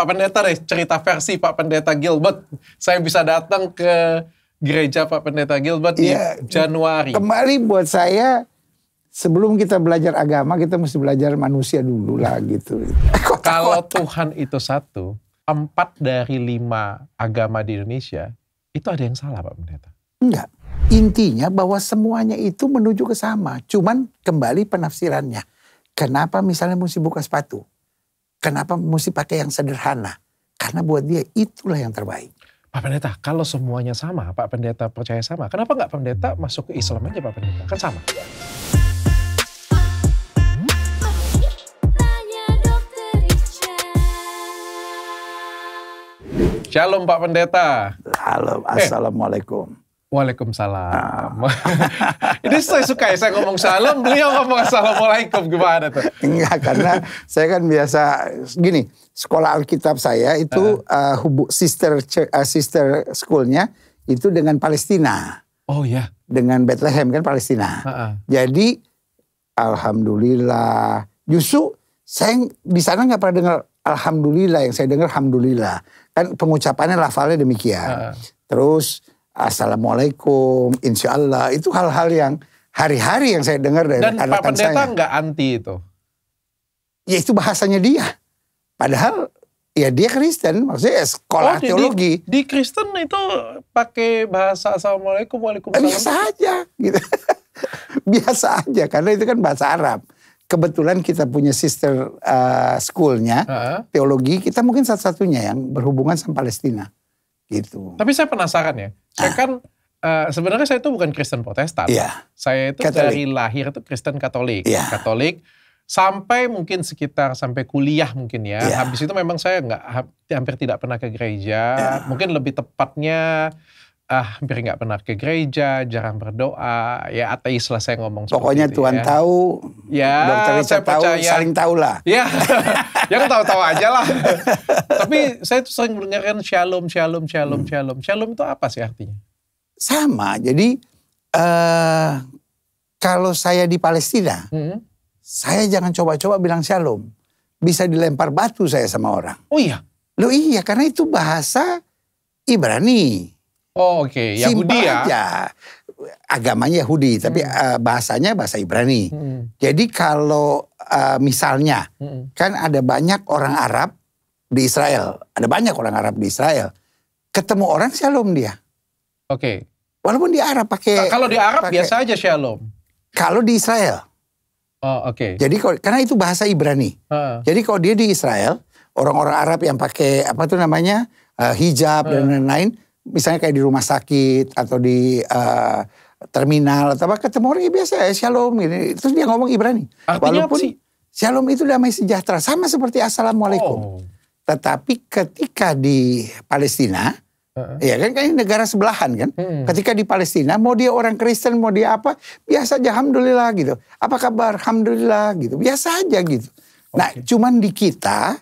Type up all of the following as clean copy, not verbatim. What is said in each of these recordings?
Pak Pendeta deh, cerita versi Pak Pendeta Gilbert. Saya bisa datang ke gereja Pak Pendeta Gilbert di Januari. Kembali buat saya, sebelum kita belajar agama, kita mesti belajar manusia dulu lah gitu. Kalau Tuhan itu satu, 4 dari 5 agama di Indonesia, itu ada yang salah Pak Pendeta? Enggak. Intinya bahwa semuanya itu menuju ke sama. Cuman kembali penafsirannya. Kenapa misalnya mesti buka sepatu? Kenapa mesti pakai yang sederhana? Karena buat dia itulah yang terbaik. Pak Pendeta, kalau semuanya sama, Pak Pendeta percaya sama, kenapa nggak Pak Pendeta masuk ke Islam aja Pak Pendeta? Kan sama. Shalom Pak Pendeta. Halo, assalamualaikum. Waalaikumsalam. Ini saya suka ya, saya ngomong shalom, beliau ngomong assalamualaikum, gimana tuh? Enggak, karena saya kan biasa gini, sekolah Alkitab saya itu sister schoolnya itu dengan Palestina. Oh ya. Dengan Bethlehem kan Palestina. Jadi alhamdulillah, justru saya di sana nggak pernah dengar alhamdulillah, yang saya dengar alhamdulillah. Kan pengucapannya lafalnya demikian. Terus assalamualaikum, insya Allah, itu hal-hal yang hari-hari yang saya dengar dari anak-anak saya. Dan Pak Pendeta nggak anti itu? Ya itu bahasanya dia. Padahal ya dia Kristen, maksudnya sekolah teologi. Di Kristen itu pakai bahasa assalamualaikum, waalaikumsalam. Biasa aja gitu. Biasa aja, karena itu kan bahasa Arab. Kebetulan kita punya sister schoolnya, teologi, kita mungkin satu-satunya yang berhubungan sama Palestina. Gitu. Tapi saya penasaran ya, saya kan sebenarnya saya itu bukan Kristen Protestan. Saya itu Katolik. dari lahir itu Kristen Katolik. Katolik. Sampai mungkin sekitar sampai kuliah mungkin ya. Habis itu memang saya hampir tidak pernah ke gereja. Mungkin lebih tepatnya hampir nggak pernah ke gereja, jarang berdoa. Ya ateis lah saya ngomong. Pokoknya itu, Tuhan tahu, Dokter Richard tahu, saling tahu lah. Ya, yang tahu-tahu aja lah. Tapi saya tuh sering mendengarkan shalom, shalom, shalom, shalom. Shalom itu apa sih artinya? Sama, jadi kalau saya di Palestina, saya jangan coba-coba bilang shalom. Bisa dilempar batu saya sama orang. Oh iya? Loh iya, karena itu bahasa Ibrani. Oh oke. Yahudi ya? Aja. Agamanya Yahudi, tapi bahasanya bahasa Ibrani. Jadi kalau misalnya, kan ada banyak orang Arab di Israel. Ada banyak orang Arab di Israel. Ketemu orang shalom dia. Oke. Walaupun di Arab pakai. Kalau di Arab biasa aja shalom. Kalau di Israel. Oh oke. Jadi karena itu bahasa Ibrani. Jadi kalau dia di Israel, orang-orang Arab yang pakai apa tuh namanya hijab dan lain-lain. Misalnya kayak di rumah sakit atau di terminal atau apa, ketemu orang ya biasa ya shalom gini. Terus dia ngomong Ibrani. Artinya walaupun apa sih? Shalom itu damai sejahtera, sama seperti assalamualaikum. Tetapi ketika di Palestina, ya kan ini negara sebelahan kan. Ketika di Palestina, mau dia orang Kristen, mau dia apa, biasa aja alhamdulillah gitu. Apa kabar? Alhamdulillah gitu. Biasa aja gitu. Nah, cuman di kita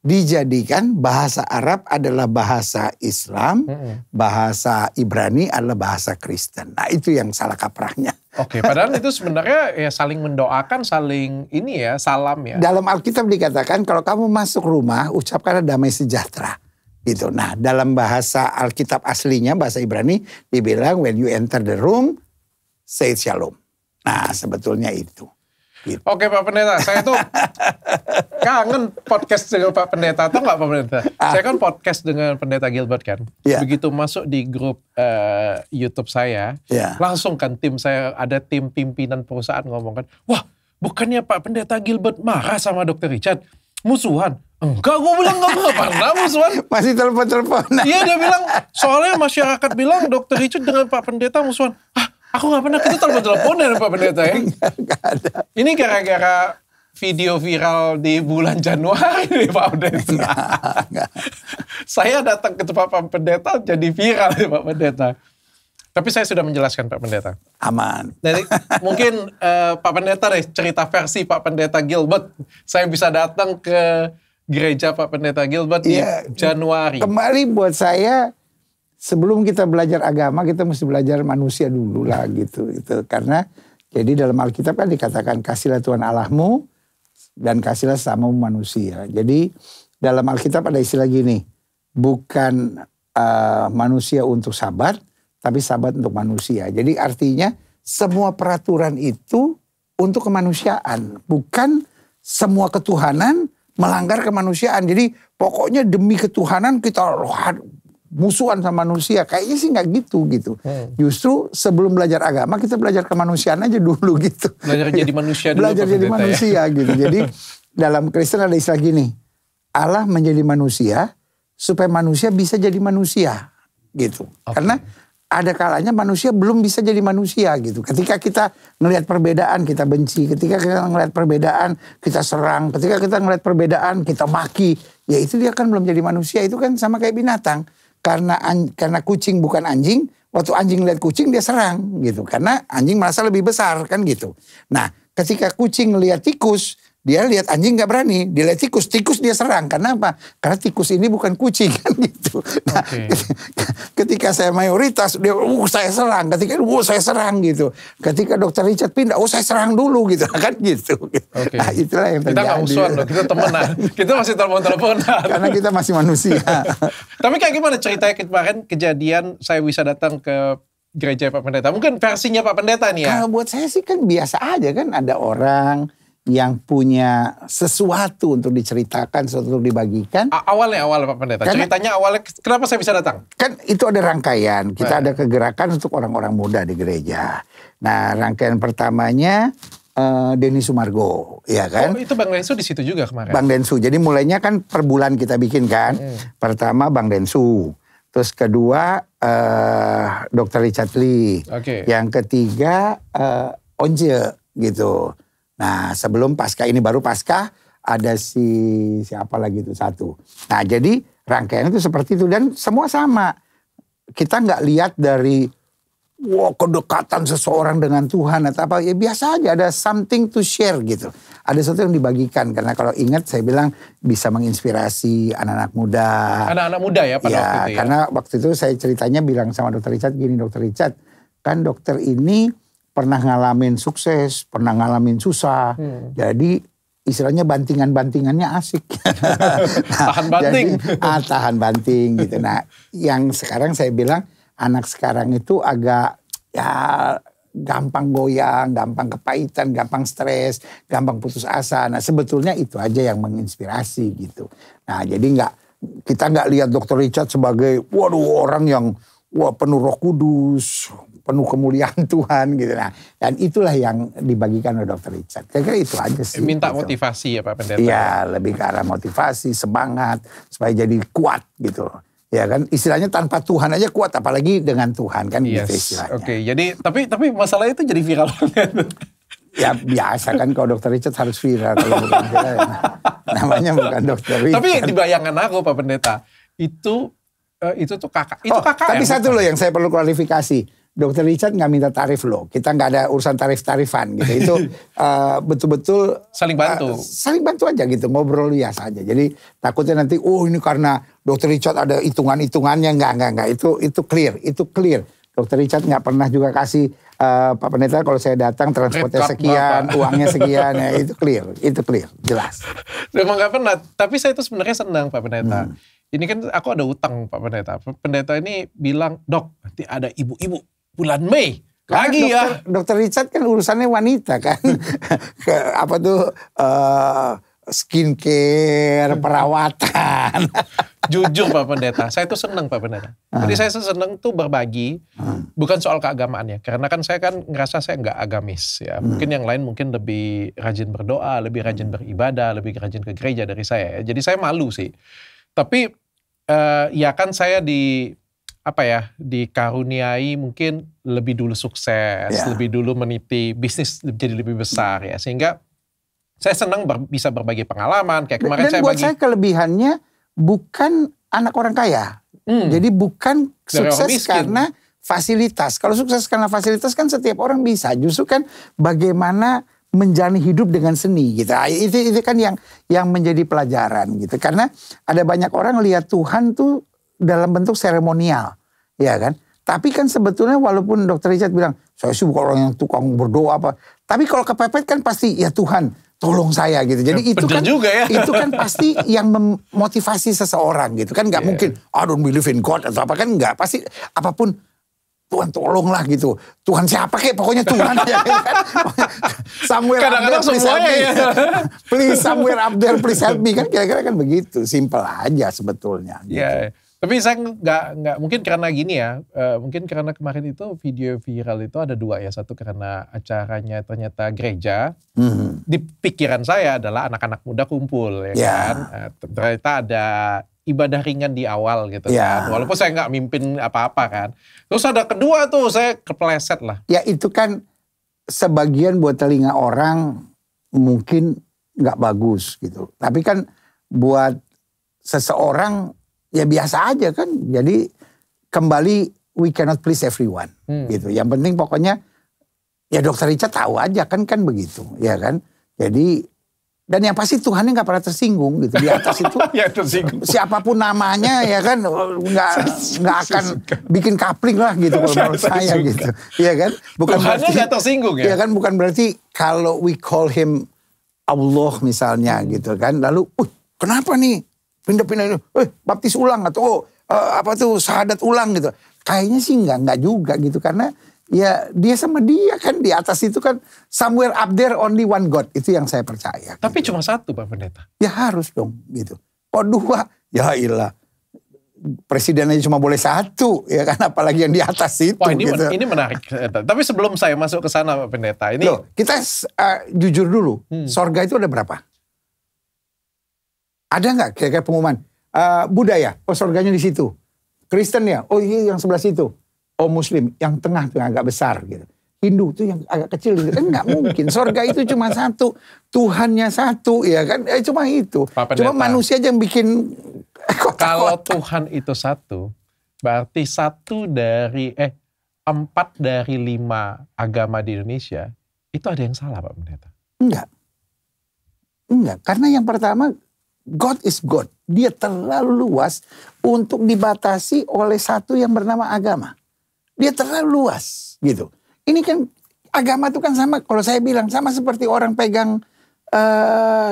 dijadikan bahasa Arab adalah bahasa Islam, bahasa Ibrani adalah bahasa Kristen. Nah itu yang salah kaprahnya. Oke, padahal itu sebenarnya ya saling mendoakan, saling ini ya, salam ya. Dalam Alkitab dikatakan kalau kamu masuk rumah, ucapkanlah damai sejahtera. Gitu. Nah dalam bahasa Alkitab aslinya, bahasa Ibrani, dibilang when you enter the room, say shalom. Nah sebetulnya itu. Gitu. Oke Pak Pendeta, saya tuh kangen podcast dengan Pak Pendeta. Tahu nggak Pak Pendeta? Saya kan podcast dengan Pendeta Gilbert kan. Begitu masuk di grup YouTube saya, langsung kan tim saya, ada tim pimpinan perusahaan ngomong kan, wah bukannya Pak Pendeta Gilbert marah sama Dr. Richard? Musuhan? Enggak, gue bilang enggak pernah musuhan. Masih telepon-teleponan. Iya dia bilang, soalnya masyarakat bilang Dr. Richard dengan Pak Pendeta musuhan. Aku gak pernah, kita telepon dari Pak Pendeta ya. Gak ada. Ini gara-gara video viral di bulan Januari nih Pak Pendeta. Saya datang ke tempat Pak Pendeta jadi viral nih Pak Pendeta. Tapi saya sudah menjelaskan Pak Pendeta. Aman. Jadi mungkin Pak Pendeta deh cerita versi Pak Pendeta Gilbert. Saya bisa datang ke gereja Pak Pendeta Gilbert di Januari. Kembali buat saya, sebelum kita belajar agama, kita mesti belajar manusia dulu lah gitu. Karena jadi dalam Alkitab kan dikatakan kasihlah Tuhan Allahmu dan kasihlah sesamamu manusia. Jadi dalam Alkitab ada istilah gini, bukan manusia untuk sabat, tapi sabat untuk manusia. Jadi artinya semua peraturan itu untuk kemanusiaan, bukan semua ketuhanan melanggar kemanusiaan. Jadi pokoknya demi ketuhanan kita musuhan sama manusia. Kayaknya sih nggak gitu. Justru sebelum belajar agama kita belajar kemanusiaan aja dulu gitu. Belajar jadi manusia dulu. Belajar jadi manusia gitu. Jadi dalam Kristen ada istilah gini, Allah menjadi manusia supaya manusia bisa jadi manusia gitu. Karena ada kalanya manusia belum bisa jadi manusia gitu. Ketika kita ngelihat perbedaan kita benci, ketika kita ngelihat perbedaan kita serang, ketika kita ngelihat perbedaan kita maki, ya itu dia kan belum jadi manusia. Itu kan sama kayak binatang. Karena kucing bukan anjing, waktu anjing lihat kucing dia serang gitu. Karena anjing merasa lebih besar kan gitu. Nah, ketika kucing lihat tikus, dia lihat anjing nggak berani, dia lihat tikus dia serang. Karena apa? Karena tikus ini bukan kucing kan gitu. Nah, ketika saya mayoritas, dia saya serang. Ketika saya serang gitu. Ketika Dr. Richard pindah, saya serang dulu gitu kan gitu. Nah, itulah yang terjadi. Kita nggak musuhan loh, kita temenan. Kita masih telepon-teleponan. Karena kita masih manusia. Tapi kayak gimana ceritanya kemarin kejadian saya bisa datang ke gereja Pak Pendeta? Mungkin versinya Pak Pendeta nih ya. Kalau buat saya sih kan biasa aja kan, ada orang yang punya sesuatu untuk diceritakan, sesuatu untuk dibagikan. Awalnya Pak Pendeta, ceritanya awalnya kenapa saya bisa datang? Kan itu ada rangkaian, kita ada kegerakan untuk orang-orang muda di gereja. Nah, rangkaian pertamanya Denny Sumargo, ya kan? Oh, itu Bang Densu di situ juga kemarin. Bang Densu, jadi mulainya kan per bulan kita bikin kan. Pertama Bang Densu, terus kedua Dr. Richard Lee, yang ketiga Once gitu. Nah, sebelum Paskah ini baru Paskah ada siapa lagi itu satu. Nah, jadi rangkaian itu seperti itu dan semua sama. Kita nggak lihat dari kedekatan seseorang dengan Tuhan atau apa, ya biasa aja, ada something to share gitu. Ada sesuatu yang dibagikan karena kalau ingat saya bilang bisa menginspirasi anak-anak muda. Anak-anak muda ya pada waktu itu ya. Karena waktu itu saya ceritanya bilang sama Dr. Richard gini, Dr. Richard, kan dokter ini pernah ngalamin sukses, pernah ngalamin susah. Jadi istilahnya bantingannya asik. Tahan banting. Jadi, tahan banting gitu. Nah, yang sekarang saya bilang anak sekarang itu agak ya gampang goyang, gampang kepahitan, gampang stres, gampang putus asa. Nah, sebetulnya itu aja yang menginspirasi gitu. Nah, jadi kita nggak lihat Dr. Richard sebagai orang yang penuh Roh Kudus, penuh kemuliaan Tuhan gitu. Nah, dan itulah yang dibagikan oleh Dr. Richard. Kira-kira itu aja sih. Minta gitu. Motivasi ya Pak Pendeta. Iya, lebih ke arah motivasi, semangat supaya jadi kuat gitu. Ya kan, istilahnya tanpa Tuhan aja kuat, apalagi dengan Tuhan kan gitu istilahnya. Jadi tapi masalah itu jadi viral banget. Ya biasa kan kalau Dr. Richard harus viral, kalau bukan viral ya, namanya bukan Dr. Richard. Tapi di bayangan aku Pak Pendeta, itu tuh kakak. Itu kakak. Tapi satu loh yang saya perlu klarifikasi. Dr. Richard nggak minta tarif loh. Kita nggak ada urusan tarif-tarifan gitu. Itu betul-betul saling bantu. Saling bantu aja gitu, ngobrol biasa aja. Jadi takutnya nanti ini karena Dr. Richard ada hitungan-hitungannya. Enggak. Itu clear. Dr. Richard nggak pernah juga kasih Pak Pendeta kalau saya datang transportnya sekian, uangnya sekian. Ya, itu clear, jelas. Memang nggak pernah. Tapi saya itu sebenarnya senang Pak Pendeta. Ini kan aku ada utang Pak Pendeta. Pendeta ini bilang, Dok, nanti ada ibu-ibu bulan Mei. Lagi ya. Dr. Richard kan urusannya wanita kan. Skincare, perawatan. Jujur Pak Pendeta, saya tuh senang Pak Pendeta. Jadi saya senang tuh berbagi, bukan soal keagamaannya. Karena kan saya kan ngerasa saya nggak agamis ya. Mungkin yang lain mungkin lebih rajin berdoa, lebih rajin beribadah, lebih rajin ke gereja dari saya. Jadi saya malu sih. Tapi ya kan saya dikaruniai mungkin lebih dulu sukses, lebih dulu meniti bisnis jadi lebih besar ya. Sehingga saya senang bisa berbagi pengalaman. Kayak kemarin dan buat saya kelebihannya bukan anak orang kaya. Jadi bukan sukses karena fasilitas. Kalau sukses karena fasilitas kan setiap orang bisa. Justru kan bagaimana menjalani hidup dengan seni gitu. Itu kan yang menjadi pelajaran gitu. Karena ada banyak orang lihat Tuhan tuh dalam bentuk seremonial, ya kan? Tapi kan sebetulnya walaupun Dr. Richard bilang, saya sih bukan orang yang tukang berdoa apa. Tapi kalau kepepet kan pasti ya Tuhan tolong saya gitu. Jadi ya, itu kan juga ya. Itu kan pasti yang memotivasi seseorang gitu kan. Nggak mungkin I don't believe in God atau apa kan, nggak. Pasti apapun Tuhan tolonglah gitu. Tuhan siapa kek pokoknya Tuhan ya kan. Somewhere kadang-kadang up there please help me. Ya. Please somewhere up there please help me kan, kira-kira kan begitu. Simple aja sebetulnya gitu. Ya. Tapi saya nggak mungkin karena gini ya, mungkin karena kemarin itu video viral itu ada 2 ya. Satu karena acaranya ternyata gereja, di pikiran saya adalah anak-anak muda kumpul ya kan. Ternyata ada ibadah ringan di awal gitu kan. Walaupun saya nggak mimpin apa-apa kan. Terus ada kedua tuh saya kepleset lah. Ya itu kan sebagian buat telinga orang mungkin nggak bagus gitu. Tapi kan buat seseorang ya biasa aja kan. Jadi kembali we cannot please everyone gitu. Yang penting pokoknya ya Dr. Richard tahu aja kan begitu ya kan. Jadi dan yang pasti Tuhannya nggak pernah tersinggung gitu di atas itu. Ya, tersinggung. Siapapun namanya ya kan nggak akan bikin kapling lah gitu kalau menurut saya gitu. Iya kan? Bukan Tuhannya nggak tersinggung ya? Iya kan, bukan berarti kalau we call him Allah misalnya gitu kan. Lalu, kenapa nih? Pindah-pindah, baptis ulang atau apa tuh syahadat ulang gitu. Kayaknya sih enggak juga gitu karena ya dia sama dia kan di atas itu kan somewhere up there only one God. Itu yang saya percaya. Tapi gitu. cuma satu Pak Pendeta. Ya harus dong gitu. Oh 2, ya ilah. Presiden aja cuma boleh 1 ya kan, apalagi yang di atas itu. Wah ini, gitu. ini menarik. Tapi sebelum saya masuk ke sana Pak Pendeta. Ini loh, kita jujur dulu. Sorga itu ada berapa? Ada nggak kira-kira pengumuman? Budaya, oh sorganya di situ. Kristen ya, oh iya yang sebelah situ. Oh Muslim, yang tengah tuh agak besar gitu. Hindu tuh yang agak kecil gitu. Kan nggak mungkin. Sorga itu cuma 1, Tuhannya 1 ya kan. Cuma itu. Cuma manusia aja yang bikin. Kalau Tuhan itu 1, berarti 4 dari 5 agama di Indonesia itu ada yang salah Pak Pendeta? Enggak. Karena yang pertama God is God. Dia terlalu luas untuk dibatasi oleh satu yang bernama agama. Dia terlalu luas gitu. Ini kan agama itu kan sama, kalau saya bilang sama seperti orang pegang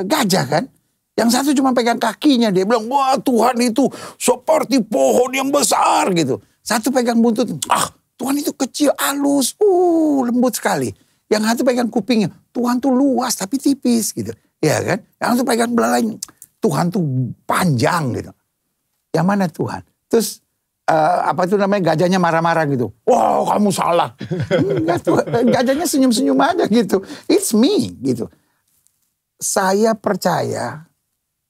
gajah kan. Yang satu cuma pegang kakinya, dia bilang wah Tuhan itu seperti pohon yang besar gitu. Satu pegang buntut, Tuhan itu kecil, halus, lembut sekali. Yang satu pegang kupingnya, Tuhan tuh luas tapi tipis gitu. Ya kan? Yang satu pegang belalainya, Tuhan tuh panjang gitu. Yang mana Tuhan? Terus apa itu namanya, gajahnya marah-marah gitu. Wah kamu salah. Enggak tuh, gajahnya senyum-senyum aja gitu. It's me gitu. Saya percaya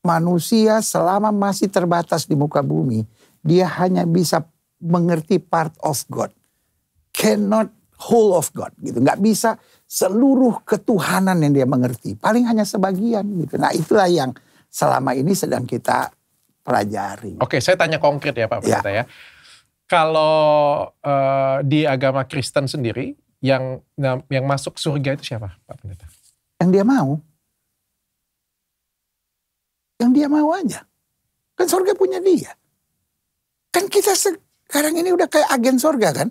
manusia selama masih terbatas di muka bumi, dia hanya bisa mengerti part of God. Cannot whole of God gitu. Nggak bisa seluruh ketuhanan yang dia mengerti. Paling hanya sebagian gitu. Nah itulah yang selama ini sedang kita pelajari. Oke, saya tanya konkret ya Pak Pendeta ya. Kalau di agama Kristen sendiri, yang masuk surga itu siapa Pak Pendeta? Yang dia mau. Yang dia mau aja. Kan surga punya dia. Kan kita sekarang ini udah kayak agen surga kan.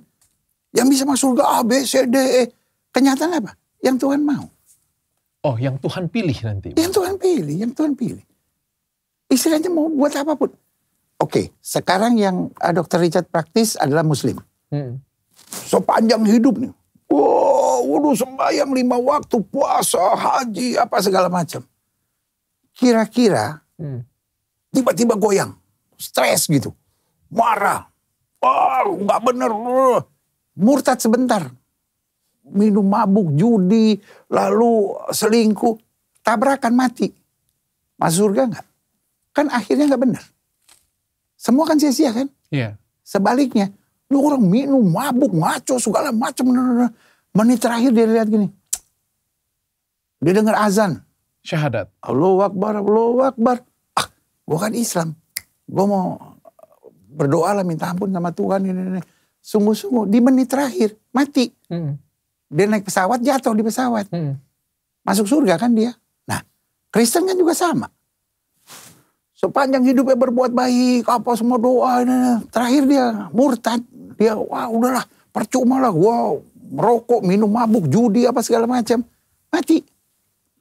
Yang bisa masuk surga A, B, C, D, E. Kenyataan apa? Yang Tuhan mau. Oh, yang Tuhan pilih nanti. Yang Tuhan pilih. Istilahnya mau buat apapun. Oke, sekarang yang Dr. Richard praktis adalah Muslim. Sepanjang hidup nih. Waduh sembahyang 5 waktu, puasa, haji, apa segala macam. Kira-kira tiba-tiba goyang. Stres gitu. Marah. Nggak bener. Murtad sebentar. Minum mabuk, judi, lalu selingkuh. Tabrakan, mati. Masuk surga nggak? Kan akhirnya nggak benar. Semua kan sia-sia kan? Iya. Sebaliknya, lu orang minum, mabuk, ngaco, segala macam. Menit terakhir dia lihat gini. Dia dengar azan. Syahadat. Allahu Akbar, Allahu Akbar. Gue kan Islam. Gue mau berdoa lah, minta ampun sama Tuhan. Ini. Sungguh-sungguh, di menit terakhir, mati. Dia naik pesawat, jatuh di pesawat. Masuk surga kan dia. Nah, Kristen kan juga sama. Sepanjang hidupnya berbuat baik, apa semua doa. Terakhir dia murtad. Dia, wah udahlah, percuma lah. Wow, merokok, minum mabuk, judi, apa segala macam. Mati.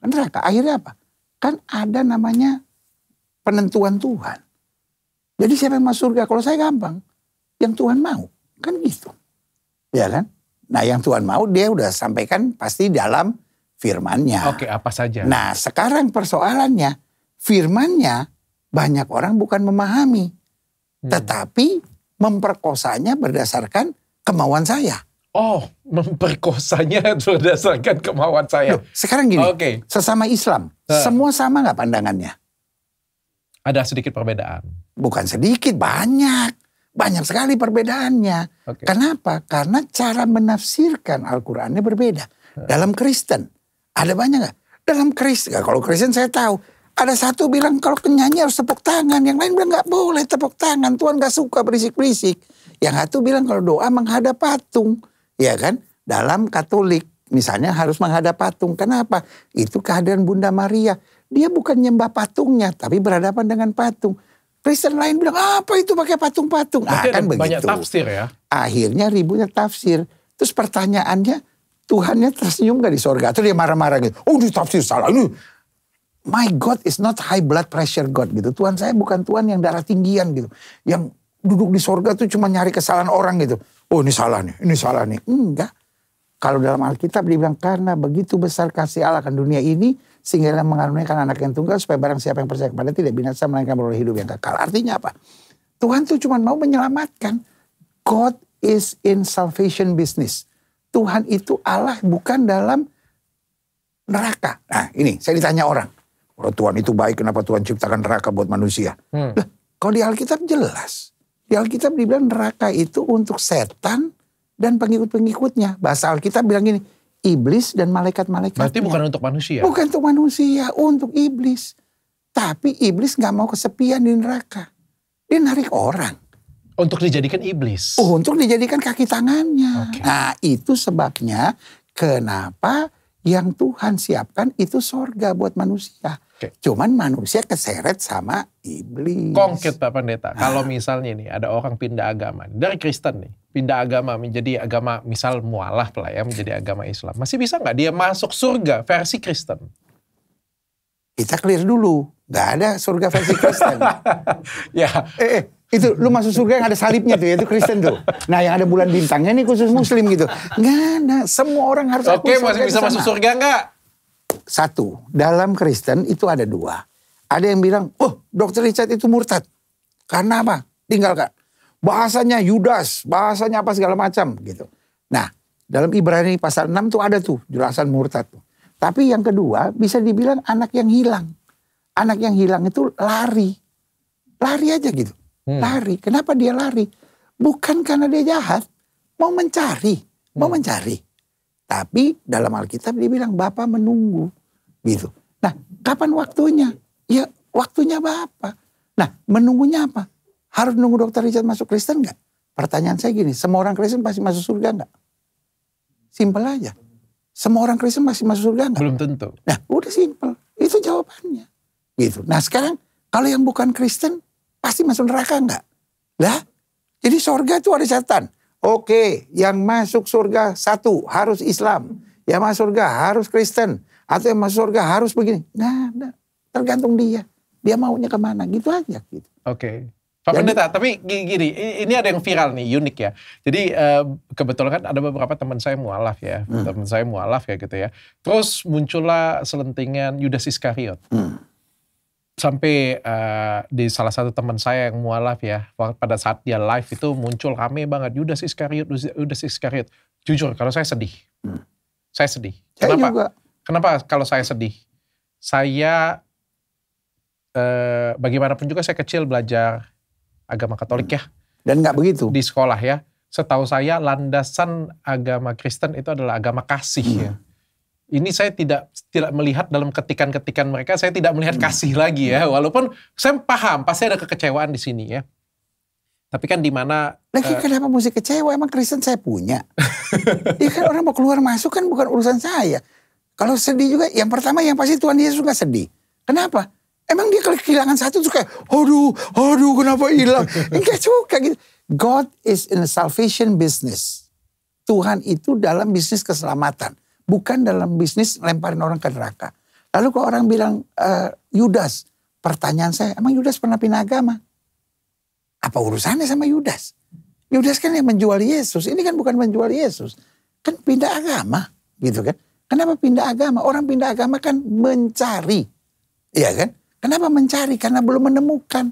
neraka. Akhirnya apa? Kan ada namanya penentuan Tuhan. Jadi siapa yang masuk surga? Kalau saya gampang. Yang Tuhan mau. Kan gitu. Ya kan? Nah yang Tuhan mau dia udah sampaikan pasti dalam firman-Nya. Oke, apa saja? Nah sekarang persoalannya, firman-Nya banyak orang bukan memahami. Tetapi memperkosanya berdasarkan kemauan saya. Oh, memperkosanya berdasarkan kemauan saya. Loh, sekarang gini, sesama Islam, semua sama gak pandangannya? Ada sedikit perbedaan. Bukan sedikit, banyak. Banyak sekali perbedaannya. Kenapa? Karena cara menafsirkan Al-Qurannya berbeda. Dalam Kristen, ada banyak gak? Dalam Kristen, kalau Kristen saya tahu. Ada satu bilang kalau penyanyi harus tepuk tangan. Yang lain bilang gak boleh tepuk tangan. Tuhan gak suka berisik-berisik. Yang satu bilang kalau doa menghadap patung. Ya kan? Dalam Katolik misalnya harus menghadap patung. Kenapa? Itu kehadiran Bunda Maria. Dia bukan nyembah patungnya. Tapi berhadapan dengan patung. Kristen lain bilang apa itu pakai patung-patung. Kan begitu. Banyak tafsir ya. Akhirnya ribunya tafsir. Terus pertanyaannya, Tuhannya tersenyum gak di sorga? Atau dia marah-marah gitu. Oh ini tafsir salah. Ini my God is not high blood pressure God gitu. Tuhan saya bukan Tuhan yang darah tinggian gitu. Yang duduk di sorga tuh cuma nyari kesalahan orang gitu. Oh ini salah nih, ini salah nih. Enggak. Kalau dalam Alkitab dibilang karena begitu besar kasih Allah akan dunia ini. Sehingga dia mengaruniakan anak yang tunggal supaya barang siapa yang percaya kepada tidak binasa melainkan beroleh hidup yang kekal. Artinya apa? Tuhan tuh cuma mau menyelamatkan. God is in salvation business. Tuhan itu Allah bukan dalam neraka. Nah ini saya ditanya orang. Kalau Tuhan itu baik kenapa Tuhan ciptakan neraka buat manusia? Lah, kalau di Alkitab jelas. Di Alkitab dibilang neraka itu untuk setan dan pengikut-pengikutnya. Bahasa Alkitab bilang gini. Iblis dan malaikat-malaikatnya. Berarti bukan untuk manusia? Bukan untuk manusia, untuk iblis. Tapi iblis gak mau kesepian di neraka. Dia narik orang. Untuk dijadikan iblis? Untuk dijadikan kaki tangannya. Nah itu sebabnya kenapa yang Tuhan siapkan itu sorga buat manusia. Cuman manusia keseret sama iblis. Konkret Pak Pendeta, kalau misalnya nih ada orang pindah agama, dari Kristen nih, pindah agama menjadi agama misal mualaf lah ya, menjadi agama Islam. Masih bisa nggak dia masuk surga versi Kristen? Kita clear dulu, nggak ada surga versi Kristen. Ya. Itu lu masuk surga yang ada salibnya tuh, itu Kristen tuh. Nah yang ada bulan bintangnya nih khusus Muslim gitu. Nggak ada, semua orang harus akui surga. Oke, masih bisa masuk surga nggak? Satu, dalam Kristen itu ada dua. Ada yang bilang, oh Dr. Richard itu murtad. Karena apa? Tinggalkan. Bahasanya Yudas, bahasanya apa segala macam gitu. Nah, dalam Ibrani pasal 6 tuh ada tuh jelasan murtad tuh. Tapi yang kedua bisa dibilang anak yang hilang. Anak yang hilang itu lari. Lari aja gitu. Lari. Kenapa dia lari? Bukan karena dia jahat. Mau mencari. Mau mencari. Tapi dalam Alkitab dia bilang Bapa menunggu. Gitu. Nah kapan waktunya? Ya waktunya Bapa. Nah menunggunya apa? Harus nunggu Dr. Richard masuk Kristen gak? Pertanyaan saya gini. Semua orang Kristen pasti masuk surga gak? Simpel aja. Semua orang Kristen pasti masuk surga gak? Belum tentu. Nah udah simpel. Itu jawabannya. Gitu. Nah sekarang kalau yang bukan Kristen pasti masuk neraka gak? Lah jadi surga itu ada catatan. Oke, yang masuk surga satu harus Islam. Yang masuk surga harus Kristen. Atau yang masuk surga harus begini. Nah, tergantung dia. Dia maunya kemana, gitu aja. Gitu. Oke. Pak Pendeta, tapi gini, ini ada yang viral nih, unik ya. Jadi kebetulan kan ada beberapa teman saya mualaf ya. Teman saya mualaf ya gitu ya. Terus muncullah selentingan Yudas Iskariot. Sampai di salah satu teman saya yang mualaf ya, pada saat dia live itu muncul rame banget Yudas Iskariot. Jujur, kalau saya sedih. Saya sedih. Kenapa? Kenapa kalau saya sedih? Saya bagaimanapun juga saya kecil belajar agama Katolik ya. Dan nggak begitu? Di sekolah ya. Setahu saya landasan agama Kristen itu adalah agama kasih ya. Ini saya tidak melihat dalam ketikan-ketikan mereka, saya tidak melihat kasih lagi ya. Walaupun saya paham, pasti ada kekecewaan di sini ya. Tapi kan di mana... Lagi kenapa mesti kecewa? Emang Kristen saya punya. Ya kan orang mau keluar masuk kan bukan urusan saya. Kalau sedih juga, yang pertama yang pasti Tuhan Yesus juga sedih. Kenapa? Emang dia kalau kehilangan satu tuh kayak, aduh kenapa hilang? Enggak juga gitu. God is in a salvation business. Tuhan itu dalam bisnis keselamatan. Bukan dalam bisnis lemparin orang ke neraka. Lalu kalau orang bilang Yudas, pertanyaan saya, emang Yudas pernah pindah agama? Apa urusannya sama Yudas? Yudas kan yang menjual Yesus, ini kan bukan menjual Yesus. Kan pindah agama gitu kan. Kenapa pindah agama? Orang pindah agama kan mencari. Iya kan? Kenapa mencari? Karena belum menemukan.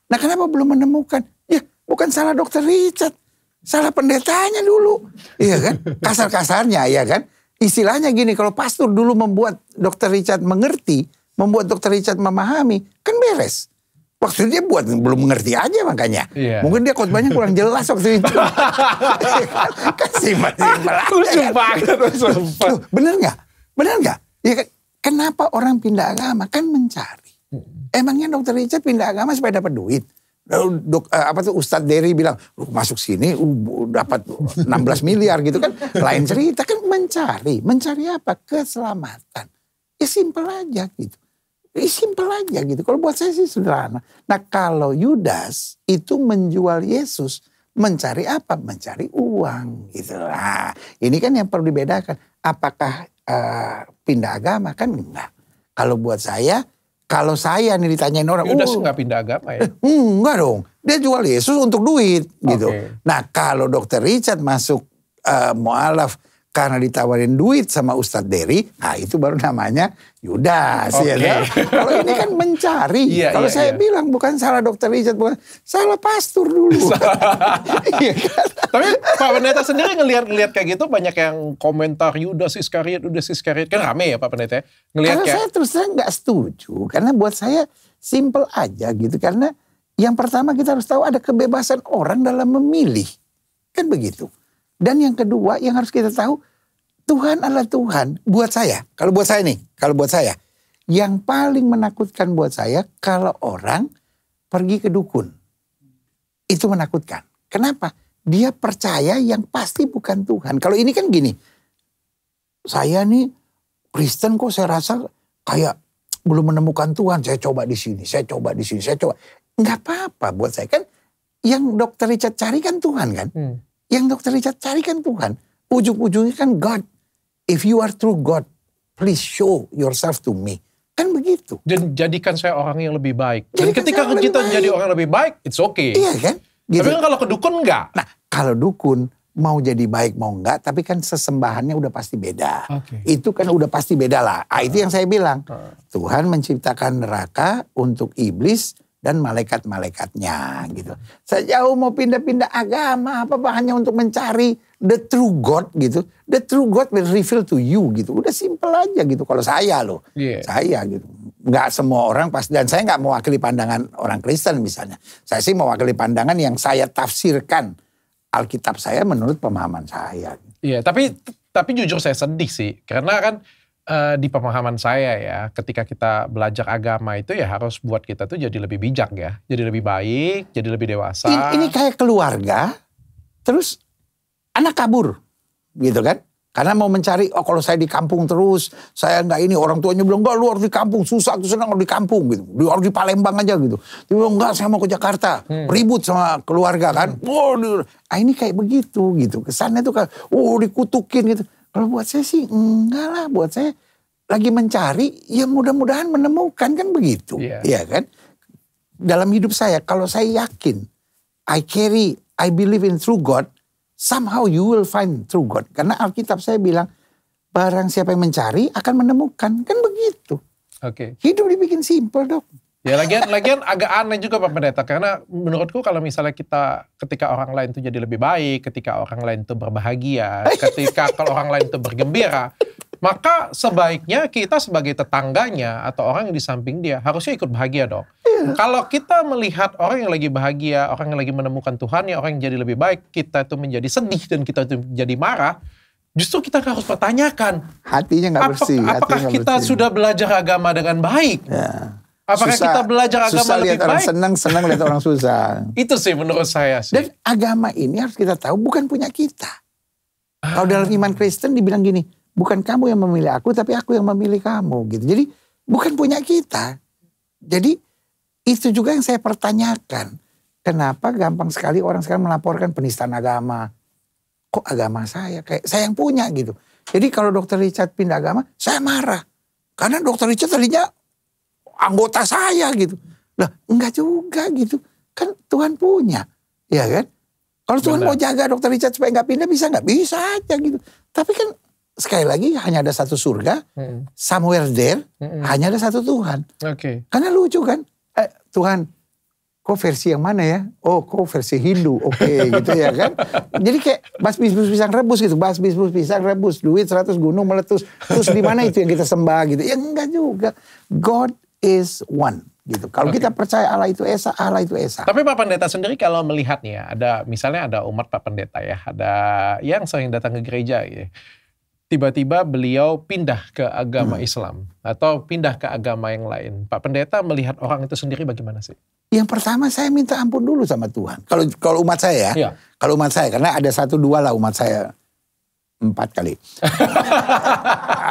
Nah kenapa belum menemukan? Ya bukan salah Dr. Richard. Salah pendetanya dulu. Iya kan? Kasar-kasarnya ya kan? Istilahnya gini, kalau pastor dulu membuat Dr. Richard mengerti, membuat Dr. Richard memahami, kan beres. Waktu dia buat belum mengerti aja makanya. Yeah. Mungkin dia khotbahnya kurang jelas waktu itu. Kan simpel-simpel aja. Lucu banget. Bener gak? Bener gak? Ya, kenapa orang pindah agama? Kan mencari. Emangnya Dr. Richard pindah agama supaya dapat duit? Ustadz Dery bilang, lu masuk sini dapat 16 miliar gitu kan. Lain cerita kan mencari apa? Keselamatan. Ya simpel aja gitu. Simpel aja gitu. Kalau buat saya sih sederhana. Nah kalau Yudas itu menjual Yesus, mencari apa? Mencari uang gitu. Nah ini kan yang perlu dibedakan. Apakah pindah agama? Kan enggak. Kalau buat saya, kalau saya nih ditanyain orang, Yudas nggak pindah agama ya? Enggak dong. Dia jual Yesus untuk duit gitu. Nah kalau Dr. Richard masuk mu'alaf karena ditawarin duit sama Ustadz Dery, nah itu baru namanya Yudas. Ya kan? Kalau ini kan mencari. Kalau saya bilang bukan salah Dr. Richard, bukan salah pastor dulu. Iya kan? Tapi Pak Pendeta sendiri ngelihat kayak gitu banyak yang komentar Yudas Iskariot kan rame ya Pak Pendeta. Karena saya terus terang nggak setuju, karena buat saya simple aja gitu. Karena yang pertama kita harus tahu ada kebebasan orang dalam memilih, kan begitu. Dan yang kedua yang harus kita tahu, Tuhan adalah Tuhan. Buat saya, kalau buat saya, yang paling menakutkan buat saya kalau orang pergi ke dukun. Itu menakutkan. Kenapa? Dia percaya yang pasti bukan Tuhan. Kalau ini kan gini, saya nih Kristen kok saya rasa kayak belum menemukan Tuhan. Saya coba di sini. Nggak apa-apa buat saya. Kan yang Dr. Richard cari kan Tuhan kan. Yang Dr. Richard cari kan Tuhan. Ujung-ujungnya kan God. If you are true God, please show yourself to me. Kan begitu. Dan jadikan saya orang yang lebih baik. Dan ketika kita jadi orang lebih baik, it's okay. Iya kan? Gitu. Tapi kan kalau ke dukun enggak. Nah kalau dukun mau jadi baik mau enggak, tapi kan sesembahannya udah pasti beda. Itu kan udah pasti beda lah. Itu yang saya bilang. Tuhan menciptakan neraka untuk iblis dan malaikat-malaikatnya gitu. Sejauh mau pindah-pindah agama apa hanya untuk mencari the true God gitu. The true God will reveal to you gitu. Udah simple aja gitu kalau saya loh. Saya gitu. Nggak semua orang pasti, dan saya nggak mewakili pandangan orang Kristen misalnya. Saya sih mewakili pandangan yang saya tafsirkan Alkitab saya menurut pemahaman saya. Iya, tapi jujur saya sedih sih. Karena kan di pemahaman saya ya, ketika kita belajar agama itu ya harus buat kita tuh jadi lebih bijak ya. Jadi lebih baik, jadi lebih dewasa. Ini kayak keluarga, terus anak kabur gitu kan. Karena mau mencari, kalau saya di kampung terus, saya nggak ini, orang tuanya bilang, enggak lu harus di kampung, susah tuh senang harus di kampung gitu. Harus di Palembang aja gitu. Dia bilang, enggak saya mau ke Jakarta. Ribut sama keluarga kan. Ini kayak begitu gitu. Kesannya tuh kayak, dikutukin gitu. Kalau buat saya sih enggak lah, buat saya lagi mencari, ya mudah-mudahan menemukan kan begitu. Iya kan? Dalam hidup saya, kalau saya yakin, I believe in true God, somehow you will find true God. Karena Alkitab saya bilang, barang siapa yang mencari akan menemukan. Kan begitu. Hidup dibikin simple dok. Ya lagian agak aneh juga Pak Pendeta. Karena menurutku kalau misalnya ketika orang lain itu jadi lebih baik, ketika orang lain itu berbahagia, ketika kalau orang lain itu bergembira, maka sebaiknya kita sebagai tetangganya atau orang yang di samping dia harusnya ikut bahagia dong. Kalau kita melihat orang yang lagi bahagia, orang yang lagi menemukan Tuhan, ya orang yang jadi lebih baik, kita itu menjadi sedih dan kita itu jadi marah, justru kita harus pertanyakan. Hatinya nggak bersih. Apakah kita sudah belajar agama dengan baik? Apakah kita belajar agama susah lebih lihat orang baik? senang lihat orang susah. Itu sih menurut saya sih. Dan agama ini harus kita tahu bukan punya kita. Kalau dalam iman Kristen dibilang gini, bukan kamu yang memilih aku, tapi aku yang memilih kamu gitu. Jadi bukan punya kita. Jadi itu juga yang saya pertanyakan. Kenapa gampang sekali orang sekarang melaporkan penistaan agama? Kok agama saya? Kayak saya yang punya gitu. Jadi kalau Dr. Richard pindah agama, saya marah. karena Dr. Richard tadinya anggota saya gitu. Lah, enggak juga gitu. Kan Tuhan punya, ya kan? Kalau Tuhan mau jaga Dr. Richard supaya nggak pindah, bisa nggak? Bisa aja gitu. Tapi kan sekali lagi hanya ada satu surga, somewhere there, hanya ada satu Tuhan. Karena lucu kan, Tuhan, kok versi yang mana ya? Oh, kok versi Hindu, oke, gitu ya kan? Jadi kayak basbis pisang rebus gitu, basbis pisang rebus, duit 100 gunung meletus. Terus di mana itu yang kita sembah gitu? Ya enggak juga. God is one. Gitu. Kalau kita percaya Allah itu Esa, Allah itu Esa. Tapi Pak Pendeta sendiri kalau melihat nih ya, misalnya ada umat Pak Pendeta ya, ada yang sering datang ke gereja ya, tiba-tiba beliau pindah ke agama Islam atau pindah ke agama yang lain. Pak Pendeta melihat orang itu sendiri bagaimana sih? Yang pertama saya minta ampun dulu sama Tuhan. Kalau umat saya ya, kalau umat saya, karena ada 1-2 lah umat saya. 4 kali.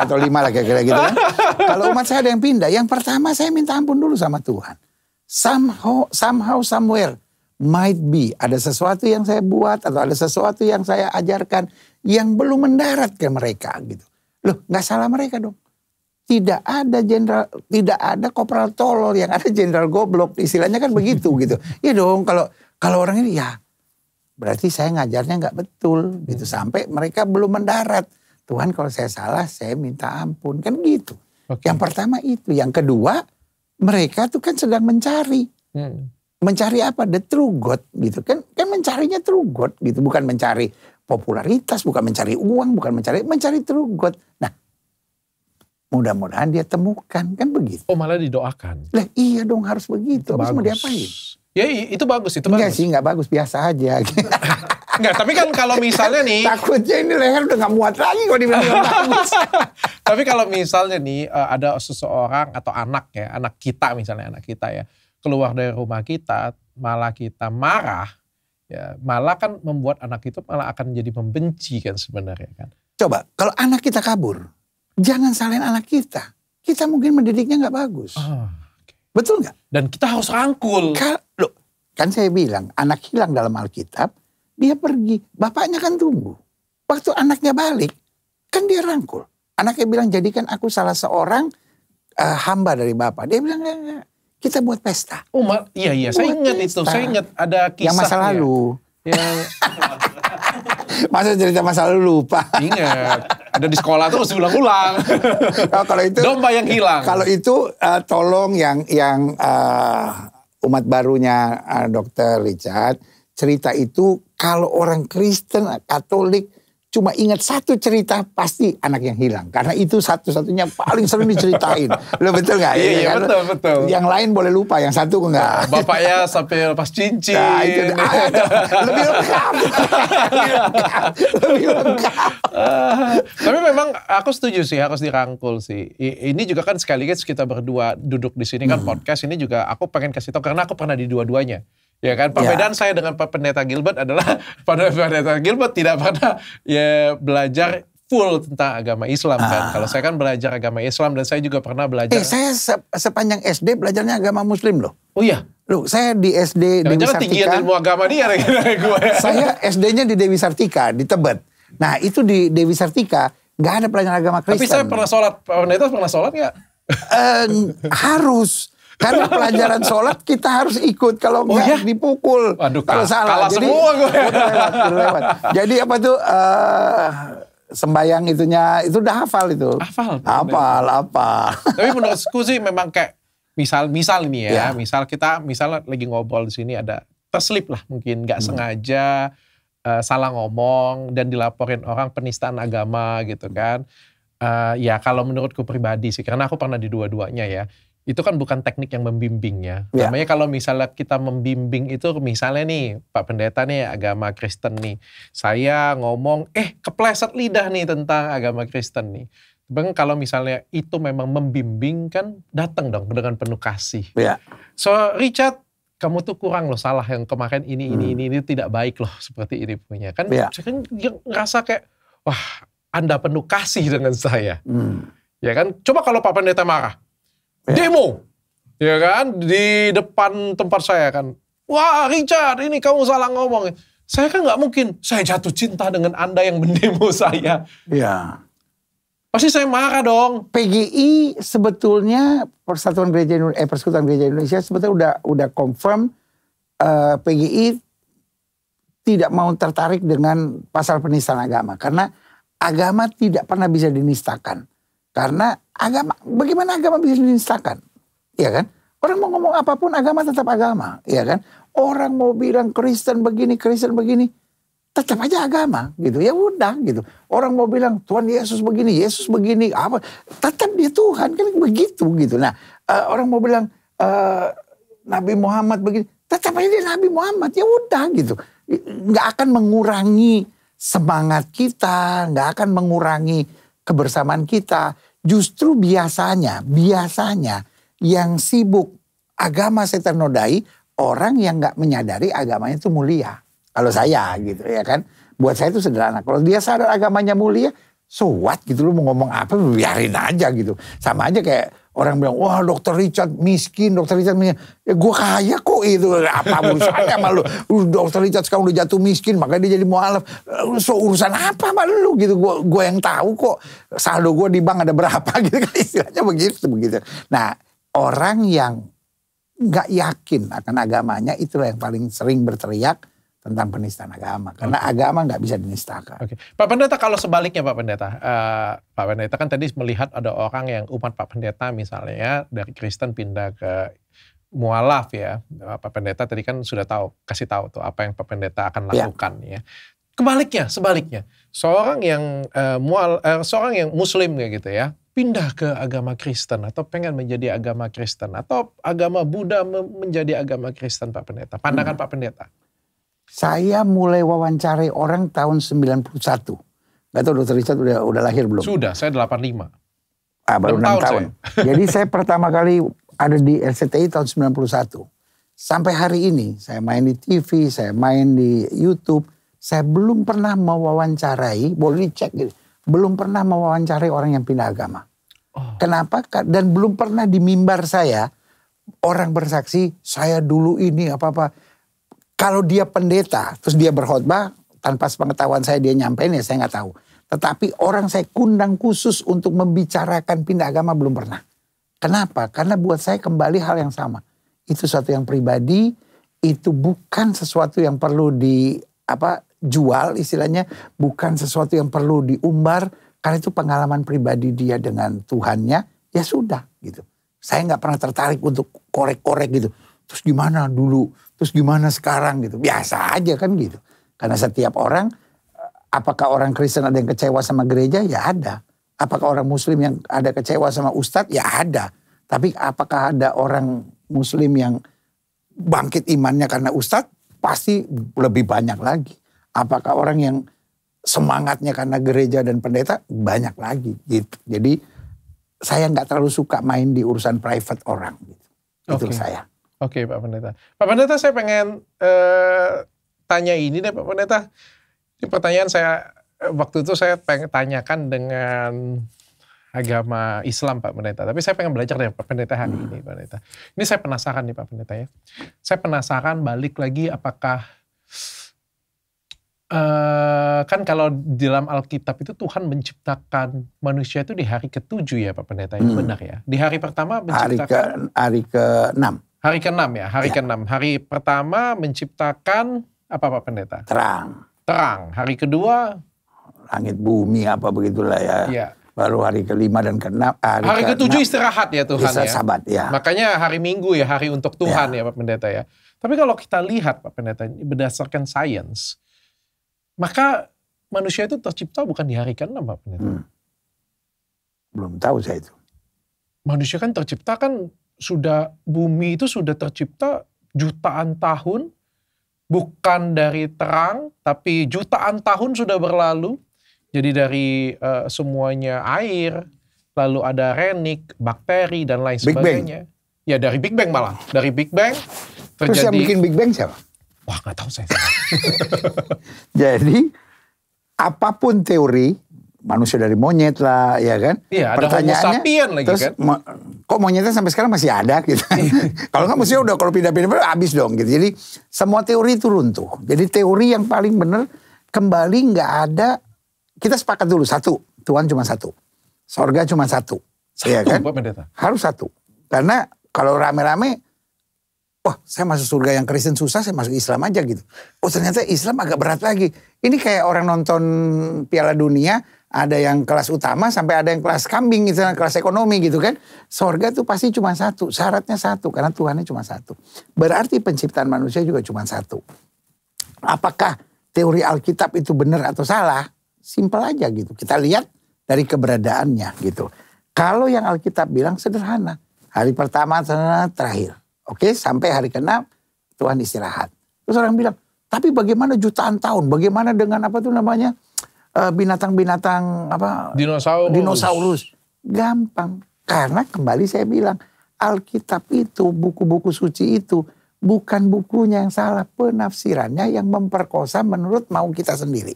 Atau 5 lah kira-kira gitu kan. Kalau umat saya ada yang pindah, yang pertama saya minta ampun dulu sama Tuhan. Somehow, somewhere, might be, ada sesuatu yang saya buat atau ada sesuatu yang saya ajarkan yang belum mendarat ke mereka gitu. Loh, gak salah mereka dong. Tidak ada kopral tolol, yang ada jenderal goblok, istilahnya kan begitu gitu. Ya dong, kalau orang ini ya berarti saya ngajarnya nggak betul gitu, sampai mereka belum mendarat. Tuhan, kalau saya salah saya minta ampun, kan gitu. Yang pertama itu. Yang kedua, mereka tuh kan sedang mencari. Mencari apa? The true God gitu kan mencarinya true God gitu, bukan mencari popularitas, bukan mencari uang, bukan mencari true God. Nah, mudah-mudahan dia temukan, kan begitu. Oh, malah didoakan. Lah iya dong, harus begitu. Habis mau diapain? Ya itu bagus, itu enggak bagus. Sih, enggak bagus, biasa aja. Enggak, tapi kan kalau misalnya nih. Takutnya ini leher udah gak muat lagi kalau dibilang bagus. Tapi kalau misalnya nih ada seseorang atau anak kita misalnya, anak kita ya, keluar dari rumah kita, malah kita marah, ya malah kan membuat anak itu malah akan jadi membenci kan sebenarnya kan. Coba, kalau anak kita kabur, jangan salahin anak kita. Kita mungkin mendidiknya gak bagus. Betul nggak? Dan kita harus rangkul. Loh, kan saya bilang anak hilang dalam Alkitab, dia pergi, bapaknya kan tunggu. Waktu anaknya balik, kan dia rangkul. Anaknya bilang, jadikan aku salah seorang hamba dari bapak. Dia bilang, kita buat pesta. Oh, iya, saya ingat itu. Saya ingat ada kisah. Yang masa lalu. Masa cerita masa lalu lupa? Ingat. Ada di sekolah terus ulang-ulang. Kalau itu domba yang hilang. Kalau itu tolong yang umat barunya Dr. Richard, cerita itu kalau orang Kristen, Katolik cuma ingat satu cerita, pasti anak yang hilang. Karena itu satu-satunya paling sering diceritain. Lo betul gak? Iya, betul. Yang lain boleh lupa, yang satu enggak. Bapaknya sampai lepas cincin. Nah, itu lebih lengkap. Lebih lengkap. Tapi memang aku setuju sih, harus dirangkul sih. Ini juga kan sekaligus kita berdua duduk di sini kan podcast ini juga aku pengen kasih tahu karena aku pernah di dua-duanya. Ya kan, perbedaan saya dengan Pak Pendeta Gilbert adalah Pak Pendeta Gilbert tidak pernah belajar full tentang agama Islam kan. Kalau saya kan belajar agama Islam dan saya juga pernah belajar. Saya sepanjang SD belajarnya agama Muslim loh. Oh iya? Loh, saya di SD Dewi Sartika. Tinggian ilmu agama dia gue. Saya SD-nya di Dewi Sartika, di Tebet. Nah itu di Dewi Sartika nggak ada pelajaran agama Kristen. Tapi saya pernah sholat, Pak Pendeta pernah sholat nggak? Harus. Karena pelajaran sholat kita harus ikut, kalau enggak dipukul. Aduh, kalau salah. Kalah jadi, semua gue. Lewat. Jadi apa tuh sembayang itunya itu udah hafal itu. Hafal. Tapi menurutku sih memang kayak misal ini ya, misal kita lagi ngobrol di sini ada terselip lah mungkin nggak sengaja salah ngomong dan dilaporin orang penistaan agama gitu kan. Ya kalau menurutku pribadi sih, karena aku pernah di dua-duanya ya. Itu kan bukan teknik yang membimbing ya. Namanya kalau misalnya kita membimbing itu misalnya nih Pak Pendeta nih agama Kristen nih. Saya ngomong kepleset lidah nih tentang agama Kristen nih. Bang, kalau misalnya itu memang membimbing kan datang dong dengan penuh kasih. So Richard, kamu tuh kurang loh, salah yang kemarin ini tidak baik loh seperti ini punya. Kan saya kan ngerasa kayak wah Anda penuh kasih dengan saya. Ya kan? Coba kalau Pak Pendeta marah. Demo, ya kan, di depan tempat saya kan. Wah Richard, ini kamu salah ngomong. Saya kan nggak mungkin, saya jatuh cinta dengan Anda yang mendemo saya. Iya. Pasti saya marah dong. PGI sebetulnya Persekutuan Gereja Indonesia sebetulnya udah confirm PGI tidak mau tertarik dengan pasal penistaan agama karena agama tidak pernah bisa dinistakan. Karena bagaimana agama bisa dinistakan? Iya kan? Orang mau ngomong apapun agama tetap agama, iya kan? Orang mau bilang Kristen begini, tetap aja agama gitu. Ya udah gitu. Orang mau bilang Tuhan Yesus begini, apa? Tetap dia Tuhan, kan begitu gitu. Nah, orang mau bilang Nabi Muhammad begini, tetap aja dia Nabi Muhammad. Ya udah gitu. Nggak akan mengurangi semangat kita, nggak akan mengurangi kebersamaan kita. Justru biasanya yang sibuk agama saya ternodai orang yang nggak menyadari agamanya itu mulia. Kalau saya gitu ya kan, buat saya itu sederhana. Kalau dia sadar agamanya mulia, so what gitu, lu mau ngomong apa biarin aja gitu. Sama aja kayak orang bilang, wah Dr. Richard miskin, Dr. Richard miskin. Ya gue kaya kok itu, apa urusannya sama lu. Dr. Richard sekarang udah jatuh miskin, makanya dia jadi mualaf. So urusan apa sama lu gitu, gue yang tahu kok saldo gue di bank ada berapa gitu kan, istilahnya begitu. Nah orang yang gak yakin akan agamanya itulah yang paling sering berteriak tentang penistaan agama. Karena agama gak bisa dinistakan. Pak Pendeta, kalau sebaliknya Pak Pendeta. Pak Pendeta kan tadi melihat ada orang yang umat Pak Pendeta misalnya ya, dari Kristen pindah ke mualaf ya. Pak Pendeta tadi kan sudah kasih tahu tuh apa yang Pak Pendeta akan lakukan ya. Sebaliknya. Seorang yang muslim kayak gitu ya, pindah ke agama Kristen atau pengen menjadi agama Kristen atau agama Buddha menjadi agama Kristen Pak Pendeta. Pandangan Pak Pendeta. Saya mulai wawancarai orang tahun 91. Gak tahu Dr. Richard udah lahir belum? Sudah, saya 85. Baru 6 tahun. Jadi saya pertama kali ada di RCTI tahun 91. Sampai hari ini saya main di TV, saya main di YouTube. Saya belum pernah mewawancarai, boleh dicek gitu. Belum pernah mewawancarai orang yang pindah agama. Kenapa? Dan belum pernah di mimbar saya orang bersaksi, saya dulu ini apa-apa. Kalau dia pendeta, terus dia berkhotbah, tanpa sepengetahuan saya dia nyampein ya saya nggak tahu. Tetapi orang saya kundang khusus untuk membicarakan pindah agama belum pernah. Kenapa? Karena buat saya kembali hal yang sama. Itu sesuatu yang pribadi, itu bukan sesuatu yang perlu jual istilahnya, bukan sesuatu yang perlu diumbar, karena itu pengalaman pribadi dia dengan Tuhannya, ya sudah gitu. Saya nggak pernah tertarik untuk korek-korek gitu. Terus gimana dulu, terus gimana sekarang gitu. Biasa aja kan gitu. Karena setiap orang, apakah orang Kristen ada yang kecewa sama gereja? Ya ada. Apakah orang Muslim yang ada kecewa sama ustadz? Ya ada. Tapi apakah ada orang Muslim yang bangkit imannya karena ustadz? Pasti lebih banyak lagi. Apakah orang yang semangatnya karena gereja dan pendeta? Banyak lagi gitu. Jadi saya nggak terlalu suka main di urusan private orang gitu. Itu saya. Oke Pak Pendeta. Pak Pendeta saya pengen tanya ini deh Pak Pendeta. Ini pertanyaan saya waktu itu saya pengen tanyakan dengan agama Islam Pak Pendeta. Tapi saya pengen belajar dari Pak Pendeta hari ini Pak Pendeta. Ini saya penasaran nih Pak Pendeta ya. Saya penasaran balik lagi apakah kan kalau di dalam Alkitab itu Tuhan menciptakan manusia itu di hari ke-7 ya Pak Pendeta. Ini benar ya? Di hari pertama menciptakan... Hari ke-6. Hari ke-6 ya? Hari ke-6. Hari pertama menciptakan apa Pak Pendeta? Terang. Hari kedua? Langit bumi apa begitulah ya. Iya. Baru hari ke-5 dan ke-6. Hari ke-7 istirahat ya Tuhan ya? Sabat ya. Makanya hari Minggu ya, hari untuk Tuhan ya Pak Pendeta ya. Tapi kalau kita lihat Pak Pendeta, berdasarkan sains, maka manusia itu tercipta bukan di hari ke-6 Pak Pendeta. Belum tahu saya itu. Manusia kan tercipta kan bumi itu sudah tercipta jutaan tahun. Bukan dari terang, tapi jutaan tahun sudah berlalu. Jadi dari semuanya air, lalu ada renik, bakteri, dan lain sebagainya. Ya dari Big Bang malah. Dari Big Bang terjadi... Terus yang bikin Big Bang siapa? Wah gak tahu saya. Jadi apapun teori, manusia dari monyet lah ya kan. Iya ada Homo sapien lagi terus, kan. Kok monyetnya sampai sekarang masih ada gitu. Kalau nggak mesti udah kalau pindah-pindah habis dong gitu. Jadi semua teori itu runtuh. Jadi teori yang paling benar kembali nggak ada. Kita sepakat dulu satu, Tuhan cuma satu. Sorga cuma satu. Ya kan? Pak Pendeta? Harus satu. Karena kalau rame-rame, wah saya masuk surga yang Kristen susah, saya masuk Islam aja gitu. Oh ternyata Islam agak berat lagi. Ini kayak orang nonton Piala Dunia, ada yang kelas utama sampai ada yang kelas kambing gitu, kelas ekonomi gitu kan. Sorga tuh pasti cuma satu, syaratnya satu, karena Tuhannya cuma satu. Berarti penciptaan manusia juga cuma satu. Apakah teori Alkitab itu benar atau salah? Simpel aja gitu. Kita lihat dari keberadaannya gitu. Kalau yang Alkitab bilang sederhana. Hari pertama terakhir. Oke, sampai hari ke-6 Tuhan istirahat. Terus orang bilang, tapi bagaimana jutaan tahun? Bagaimana dengan apa tuh namanya? Binatang-binatang apa? Dinosaurus. Gampang. Karena kembali saya bilang, Alkitab itu, buku-buku suci itu, bukan bukunya yang salah. Penafsirannya yang memperkosa menurut mau kita sendiri.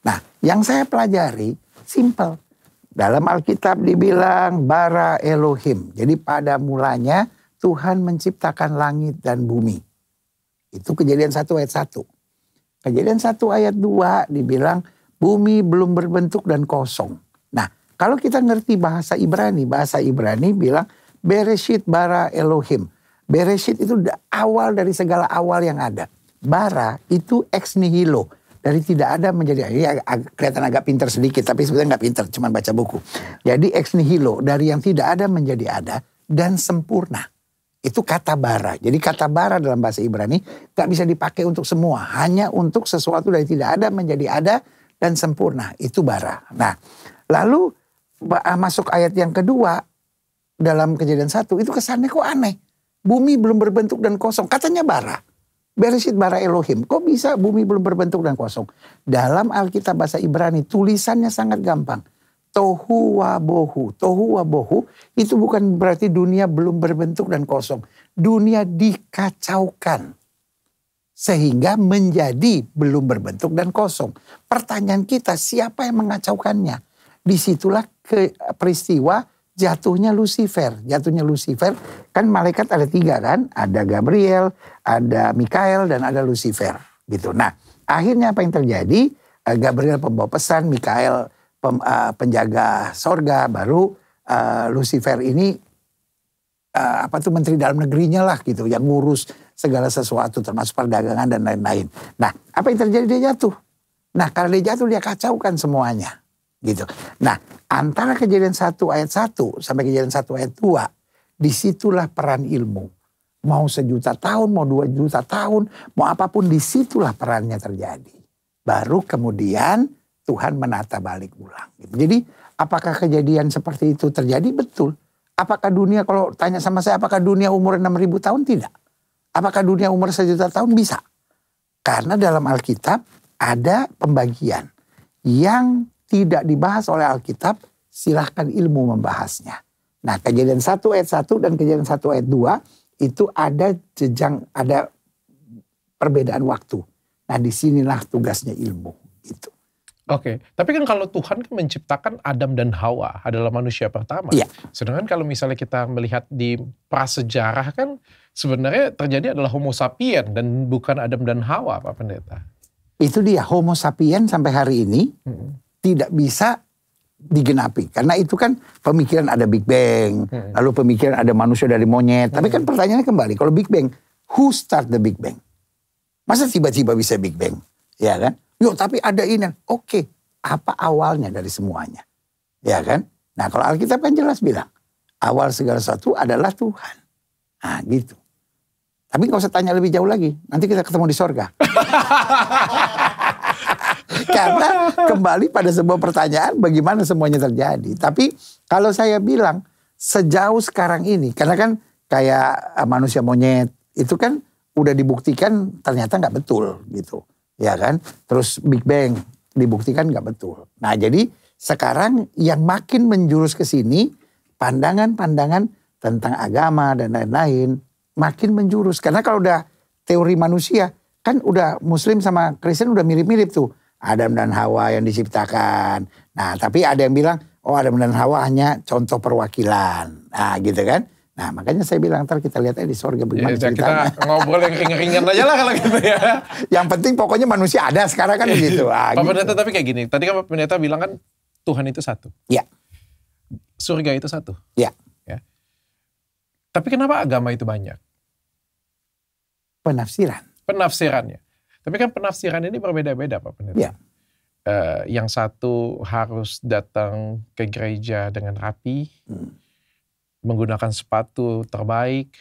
Nah, yang saya pelajari, simple. Dalam Alkitab dibilang bara Elohim. Jadi pada mulanya Tuhan menciptakan langit dan bumi. Itu Kejadian 1 ayat 1. Kejadian 1 ayat 2 dibilang bumi belum berbentuk dan kosong. Nah kalau kita ngerti bahasa Ibrani bilang Bereshit bara Elohim. Bereshit itu awal dari segala awal yang ada. Bara itu ex nihilo. Dari tidak ada menjadi, ini kelihatan agak pintar sedikit, tapi sebenarnya nggak pintar, cuma baca buku. Jadi ex nihilo, dari yang tidak ada menjadi ada, dan sempurna. Itu kata bara. Jadi kata bara dalam bahasa Ibrani nggak bisa dipakai untuk semua. Hanya untuk sesuatu dari tidak ada menjadi ada dan sempurna. Itu bara. Nah, lalu masuk ayat yang kedua, dalam Kejadian 1, itu kesannya kok aneh. Bumi belum berbentuk dan kosong, katanya bara. Bereshit bara Elohim. Kok bisa bumi belum berbentuk dan kosong? Dalam Alkitab bahasa Ibrani tulisannya sangat gampang. Tohu wabohu. Tohu wabohu itu bukan berarti dunia belum berbentuk dan kosong. Dunia dikacaukan. Sehingga menjadi belum berbentuk dan kosong. Pertanyaan kita, siapa yang mengacaukannya? Disitulah peristiwa jatuhnya Lucifer. Jatuhnya Lucifer, kan malaikat ada 3 kan? Ada Gabriel, ada Mikael, dan ada Lucifer. Gitu. Nah, akhirnya apa yang terjadi? Gabriel pembawa pesan, Mikael penjaga sorga, baru Lucifer ini menteri dalam negerinya lah gitu, yang ngurus segala sesuatu termasuk perdagangan dan lain-lain. Nah, apa yang terjadi? Dia jatuh. Nah, karena dia jatuh dia kacaukan semuanya. Gitu. Nah, antara Kejadian 1 ayat 1 sampai Kejadian 1 ayat 2, disitulah peran ilmu. Mau 1.000.000 tahun, mau 2.000.000 tahun, mau apapun, disitulah perannya terjadi. Baru kemudian Tuhan menata balik ulang. Gitu. Jadi apakah kejadian seperti itu terjadi? Betul. Apakah dunia, kalau tanya sama saya, apakah dunia umur 6.000 tahun? Tidak. Apakah dunia umur 1.000.000 tahun? Bisa. Karena dalam Alkitab ada pembagian yang tidak dibahas oleh Alkitab, silahkan ilmu membahasnya. Nah, Kejadian 1 ayat 1 dan Kejadian 1 ayat 2 itu ada ada perbedaan waktu. Nah, disinilah tugasnya ilmu. Gitu. Oke, tapi kan kalau Tuhan kan menciptakan Adam dan Hawa adalah manusia pertama. Iya. Sedangkan kalau misalnya kita melihat di prasejarah kan sebenarnya terjadi adalah Homo sapien dan bukan Adam dan Hawa, Pak Pendeta. Itu dia, Homo sapien sampai hari ini tidak bisa digenapi. Karena itu kan pemikiran ada Big Bang, lalu pemikiran ada manusia dari monyet. Tapi kan pertanyaannya kembali, kalau Big Bang, who start the Big Bang? Masa tiba-tiba bisa Big Bang? Ya kan? Yo, tapi ada ini. Oke, apa awalnya dari semuanya? Ya kan? Nah, kalau Alkitab kan jelas bilang, awal segala sesuatu adalah Tuhan. Nah, gitu. Tapi gak usah tanya lebih jauh lagi. Nanti kita ketemu di sorga. Karena kembali pada sebuah pertanyaan, bagaimana semuanya terjadi. Tapi kalau saya bilang, sejauh sekarang ini, karena kan kayak manusia monyet, itu kan udah dibuktikan ternyata gak betul gitu. Ya kan? Terus Big Bang dibuktikan gak betul. Nah, jadi sekarang yang makin menjurus ke sini, pandangan-pandangan tentang agama dan lain-lain makin menjurus. Karena kalau udah teori manusia, kan udah Muslim sama Kristen udah mirip-mirip tuh. Adam dan Hawa yang diciptakan. Nah, tapi ada yang bilang, oh Adam dan Hawa hanya contoh perwakilan. Nah, gitu kan. Nah, makanya saya bilang, ntar kita lihat aja di sorga bagaimana ceritanya. Kita ngobrol yang ringan-ringan aja lah kalau gitu ya. Yang penting pokoknya manusia ada sekarang kan begitu. Pak Pendeta, tapi kayak gini. Tadi kan Pak Pendeta bilang kan Tuhan itu satu. Iya. surga itu satu. Ya. Ya. Tapi kenapa agama itu banyak? Penafsirannya. Tapi kan penafsiran ini berbeda-beda Pak Pendeta. Ya. Yang satu harus datang ke gereja dengan rapi, menggunakan sepatu terbaik.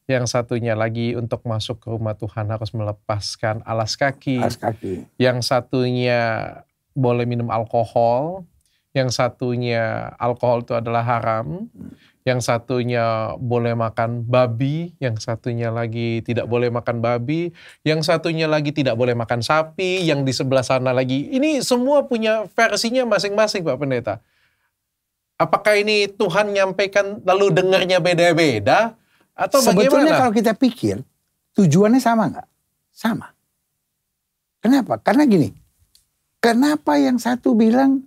Yang satunya lagi untuk masuk ke rumah Tuhan harus melepaskan alas kaki. Yang satunya boleh minum alkohol. Yang satunya alkohol itu adalah haram. Yang satunya boleh makan babi, yang satunya lagi tidak boleh makan babi, yang satunya lagi tidak boleh makan sapi, yang di sebelah sana lagi. Ini semua punya versinya masing-masing Pak Pendeta. Apakah ini Tuhan nyampaikan lalu dengarnya beda-beda? Atau sebetulnya bagaimana? Kalau kita pikir, tujuannya sama nggak? Sama. Kenapa? Karena gini, kenapa yang satu bilang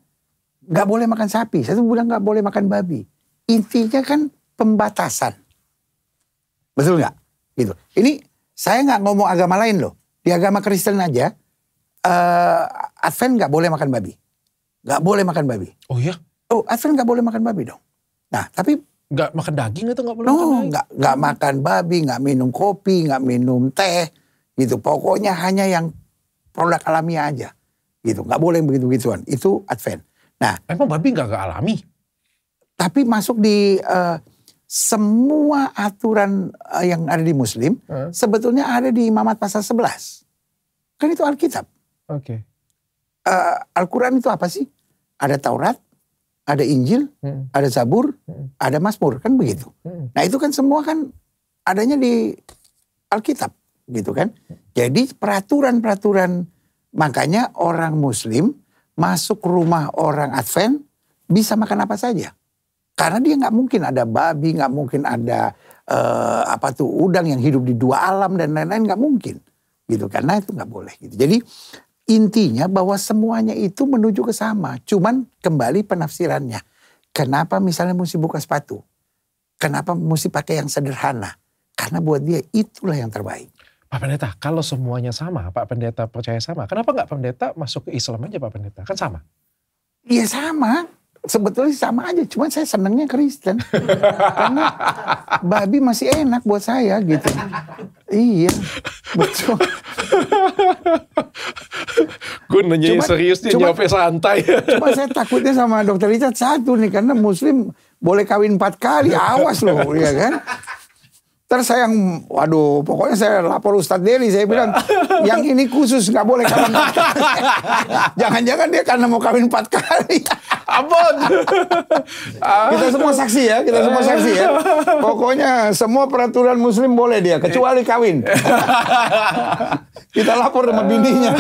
nggak boleh makan sapi, satu bilang nggak boleh makan babi? Intinya kan pembatasan. Betul nggak? Gitu. Ini saya nggak ngomong agama lain loh. Di agama Kristen aja, Advent nggak boleh makan babi. Nggak boleh makan babi. Oh iya? Oh, Advent nggak boleh makan babi dong. Nah, tapi nggak makan daging atau nggak boleh makan daging? Nggak makan babi, nggak minum kopi, nggak minum teh. Gitu. Pokoknya hanya yang produk alamiah aja. Gitu. Nggak boleh begitu-begituan. Itu Advent. Nah, emang babi nggak alami? Tapi masuk di semua aturan yang ada di Muslim, sebetulnya ada di Imamat pasal 11. Kan itu Alkitab. Oke. Al-Quran itu apa sih? Ada Taurat, ada Injil, ada Zabur, ada Mazmur, kan begitu. Nah itu kan semua kan adanya di Alkitab, gitu kan. Jadi peraturan-peraturan, makanya orang Muslim masuk rumah orang Advent bisa makan apa saja. Karena dia nggak mungkin ada babi, nggak mungkin ada udang yang hidup di dua alam dan lain-lain, nggak mungkin, gitu. Karena itu nggak boleh. Gitu. Jadi intinya bahwa semuanya itu menuju ke sama. Cuman kembali penafsirannya. Kenapa misalnya mesti buka sepatu? Kenapa mesti pakai yang sederhana? Karena buat dia itulah yang terbaik. Pak Pendeta, kalau semuanya sama, Pak Pendeta percaya sama, kenapa nggak Pak Pendeta masuk ke Islam aja Pak Pendeta? Kan sama. Iya sama. Sebetulnya sama aja, cuman saya senengnya Kristen. Karena babi masih enak buat saya gitu. Iya, betul. Gue nanya serius, dia jawabnya santai. Cuma saya takutnya sama Dr. Richard satu nih, karena Muslim boleh kawin 4 kali, awas loh, ya kan. Terus saya waduh, pokoknya saya lapor Ustadz Deli, saya bilang, yang ini khusus gak boleh kawin 4 kali. Jangan-jangan dia karena mau kawin 4 kali. Ampun. Kita semua saksi ya, Pokoknya semua peraturan Muslim boleh dia, kecuali kawin. Kita lapor sama bininya,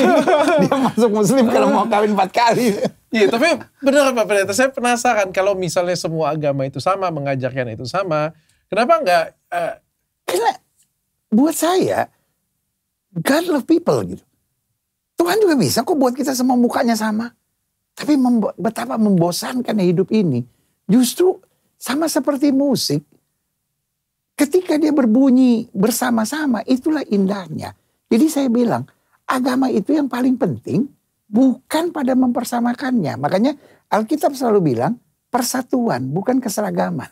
dia masuk Muslim kalau mau kawin 4 kali. Iya, tapi benar Pak Pendeta, saya penasaran kalau misalnya semua agama itu sama, mengajarkan itu sama, kenapa enggak... Karena buat saya, God love people gitu. Tuhan juga bisa kok buat kita semua mukanya sama. Tapi betapa membosankan hidup ini. Justru sama seperti musik. Ketika dia berbunyi bersama-sama, itulah indahnya. Jadi saya bilang, agama itu yang paling penting bukan pada mempersamakannya. Makanya Alkitab selalu bilang, persatuan bukan keseragaman.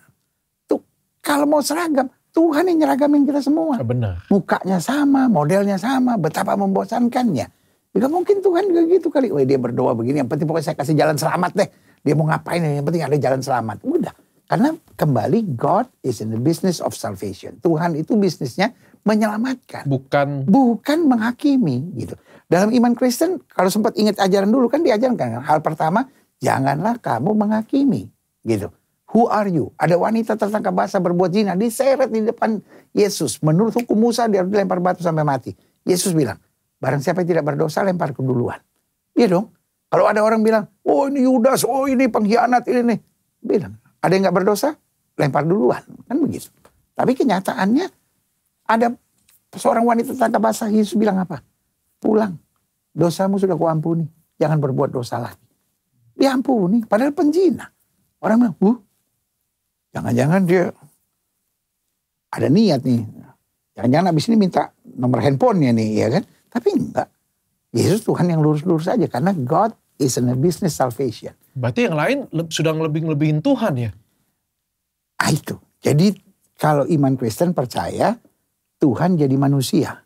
Tuh, kalau mau seragam, Tuhan yang nyeragamin kita semua. Benar. Mukanya sama, modelnya sama, betapa membosankannya. Gak mungkin Tuhan juga gitu kali. Wah, dia berdoa begini, yang penting pokoknya saya kasih jalan selamat deh. Dia mau ngapain, yang penting ada jalan selamat. Udah. Karena kembali God is in the business of salvation. Tuhan itu bisnisnya menyelamatkan. Bukan menghakimi gitu. Dalam iman Kristen, kalau sempat ingat ajaran dulu kan diajarkan. Hal pertama, janganlah kamu menghakimi gitu. Who are you? Ada wanita tertangkap basah berbuat zina, diseret di depan Yesus. Menurut hukum Musa dia harus dilempar batu sampai mati. Yesus bilang, barang siapa yang tidak berdosa lempar ke duluan. Iya dong. Kalau ada orang bilang, oh ini Yudas, oh ini pengkhianat ini nih. Bilang, ada yang gak berdosa, lempar duluan. Kan begitu. Tapi kenyataannya ada seorang wanita tertangkap basah, Yesus bilang apa? Pulang, dosamu sudah kuampuni. Jangan berbuat dosa lagi. Diampuni, padahal penzina. Orang bilang, jangan-jangan dia ada niat nih. Jangan-jangan abis ini minta nomor handphonenya nih, ya kan? Tapi enggak. Yesus Tuhan yang lurus-lurus aja. Karena God is in a business salvation. Berarti yang lain sedang lebih-lebihin Tuhan ya? Itu. Jadi kalau iman Kristen percaya Tuhan jadi manusia.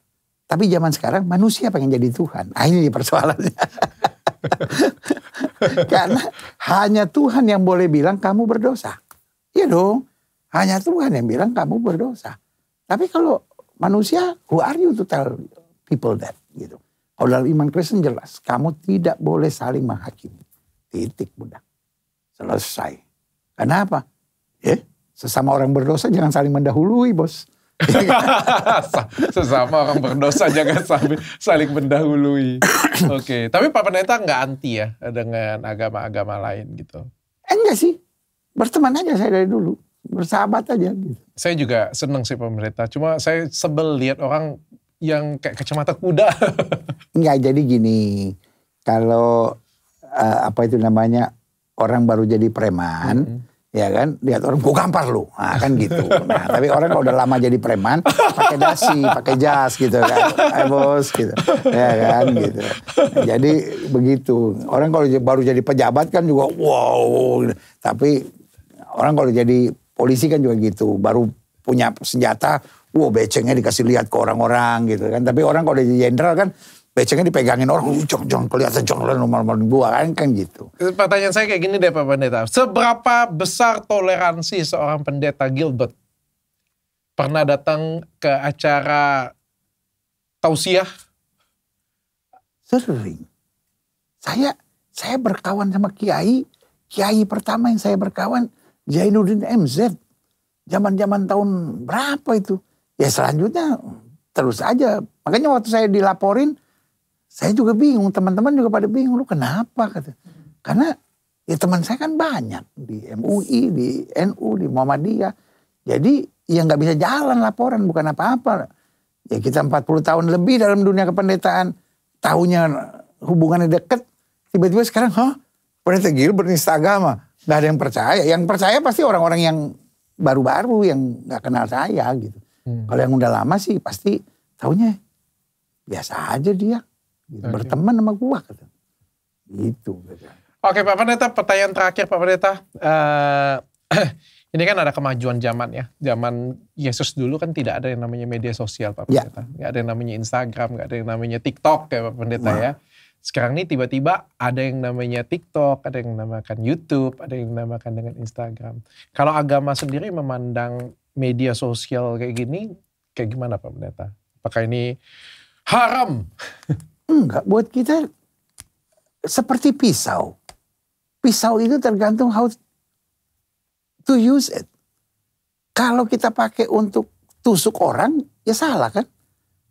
Tapi zaman sekarang manusia pengen jadi Tuhan. Ini persoalannya. Karena hanya Tuhan yang boleh bilang kamu berdosa. Iya dong. Hanya Tuhan yang bilang kamu berdosa. Tapi kalau manusia, who are you to tell people that? Gitu. Kalau dalam iman Kristen jelas, kamu tidak boleh saling menghakimi. Titik, budak. Selesai. Kenapa? Sesama orang berdosa jangan saling mendahului, bos. Sesama orang berdosa jangan saling mendahului. Oke. Tapi Pak Pendeta nggak anti ya dengan agama-agama lain gitu? Enggak sih. Berteman aja saya dari dulu. Bersahabat aja gitu. Saya juga seneng sih Pak Pendeta. Cuma saya sebel lihat orang yang kayak kacamata kuda. Enggak, jadi gini. Kalau apa itu namanya, orang baru jadi preman, ya kan, lihat orang, gue gampar lu, nah, kan gitu. Nah, tapi orang kalau udah lama jadi preman, pakai dasi, pakai jas gitu kan, bos gitu, ya kan gitu. Nah, jadi begitu. Orang kalau baru jadi pejabat kan juga wow, tapi orang kalau jadi polisi kan juga gitu, baru punya senjata, wow becengnya dikasih lihat ke orang-orang gitu kan. Tapi orang kalau udah jadi jenderal kan, becengnya dipegangin orang, jangan kelihatan, jangan nomor gua kan gitu. Pertanyaan saya kayak gini deh Pak Pendeta. Seberapa besar toleransi seorang pendeta Gilbert pernah datang ke acara tausiah? Sering. Saya berkawan sama kiai pertama yang saya berkawan Zainuddin MZ. Zaman-zaman tahun berapa itu? Ya selanjutnya terus aja. Makanya waktu saya dilaporin, saya juga bingung, teman-teman juga pada bingung, lu kenapa? Kata. Karena ya teman saya kan banyak di MUI, di NU, di Muhammadiyah. Jadi ya nggak bisa jalan laporan, bukan apa-apa. Ya kita 40 tahun lebih dalam dunia kependetaan, tahunya hubungannya deket, tiba-tiba sekarang, Pendeta Gilbert nista agama. Nggak ada yang percaya. Yang percaya pasti orang-orang yang baru-baru, yang nggak kenal saya gitu. Kalau yang udah lama sih pasti tahunya biasa aja dia. Gitu. Okay. Berteman sama gua kata. Gitu. Oke Pak Pendeta, pertanyaan terakhir Pak Pendeta. Ini kan ada kemajuan zaman ya. Zaman Yesus dulu kan tidak ada yang namanya media sosial Pak Pendeta. Nggak ada yang namanya Instagram, nggak ada yang namanya TikTok ya Pak Pendeta ya. Sekarang ini tiba-tiba ada yang namanya TikTok, ada yang namakan YouTube, ada yang namakan dengan Instagram. Kalau agama sendiri memandang media sosial kayak gini, kayak gimana Pak Pendeta? Apakah ini haram? Enggak, buat kita seperti pisau. Pisau itu tergantung how to use it. Kalau kita pakai untuk tusuk orang, ya salah kan?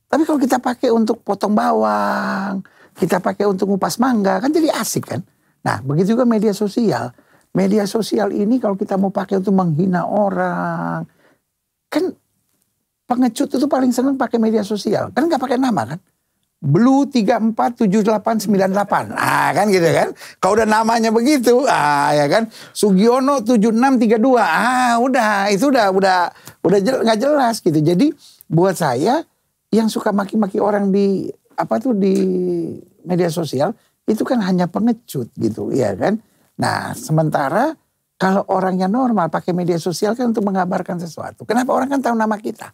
Tapi kalau kita pakai untuk potong bawang, kita pakai untuk ngupas mangga, kan jadi asik kan? Nah, begitu juga media sosial. Media sosial ini kalau kita mau pakai untuk menghina orang, kan pengecut itu paling seneng pakai media sosial. Kan nggak pakai nama kan? Blue 347898. Kan gitu kan. Kalau udah namanya begitu, ya kan. Sugiono 7632. Udah, itu udah nggak jelas gitu. Jadi buat saya yang suka maki-maki orang di di media sosial itu kan hanya pengecut gitu, ya kan. Nah, sementara kalau orangnya normal pakai media sosial kan untuk mengabarkan sesuatu. Kenapa orang kan tahu nama kita,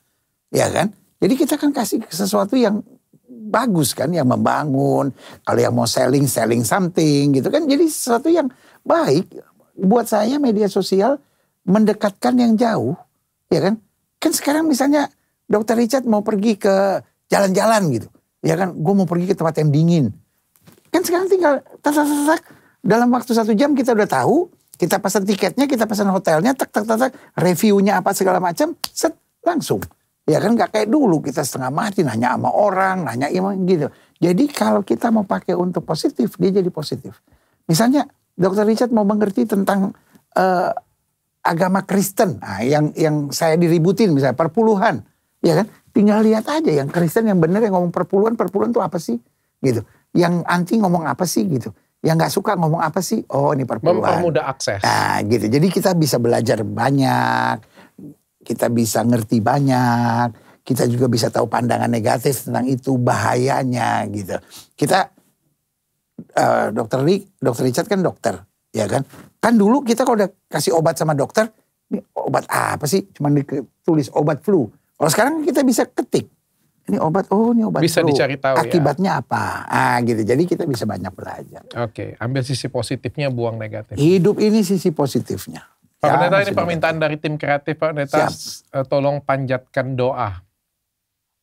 ya kan. Jadi kita kan kasih sesuatu yang bagus kan, yang membangun. Kalau yang mau selling something gitu kan. Jadi sesuatu yang baik. Buat saya media sosial mendekatkan yang jauh. Ya kan. Kan sekarang misalnya Dr. Richard mau pergi ke jalan-jalan gitu. Ya kan, gue mau pergi ke tempat yang dingin. Kan sekarang tinggal dalam waktu 1 jam kita udah tahu. Kita pesan tiketnya, kita pesan hotelnya, reviewnya apa segala macam, langsung. Ya kan gak kayak dulu kita setengah mati nanya sama orang, nanya gitu. Jadi kalau kita mau pakai untuk positif, dia jadi positif. Misalnya Dr. Richard mau mengerti tentang agama Kristen, yang saya diributin misalnya perpuluhan, ya kan? Tinggal lihat aja yang Kristen yang benar yang ngomong perpuluhan itu apa sih? Gitu. Yang anti ngomong apa sih gitu. Yang gak suka ngomong apa sih? Oh ini perpuluhan. Mempermudah akses. Nah gitu. Jadi kita bisa belajar banyak. Kita bisa ngerti banyak. Kita juga bisa tahu pandangan negatif tentang itu. Bahayanya gitu. Kita, Dr. Richard kan dokter. Ya kan? Kan dulu kita kalau udah kasih obat sama dokter. Ini obat apa sih? Cuman ditulis obat flu. Kalau sekarang kita bisa ketik. Ini obat, ini obat bisa flu. Dicari tahu akibatnya apa? Gitu. Jadi kita bisa banyak belajar. Oke, ambil sisi positifnya, buang negatif. Hidup ini sisi positifnya. Pak Pendeta, ini permintaan dari tim kreatif Pak Pendeta. Tolong panjatkan doa.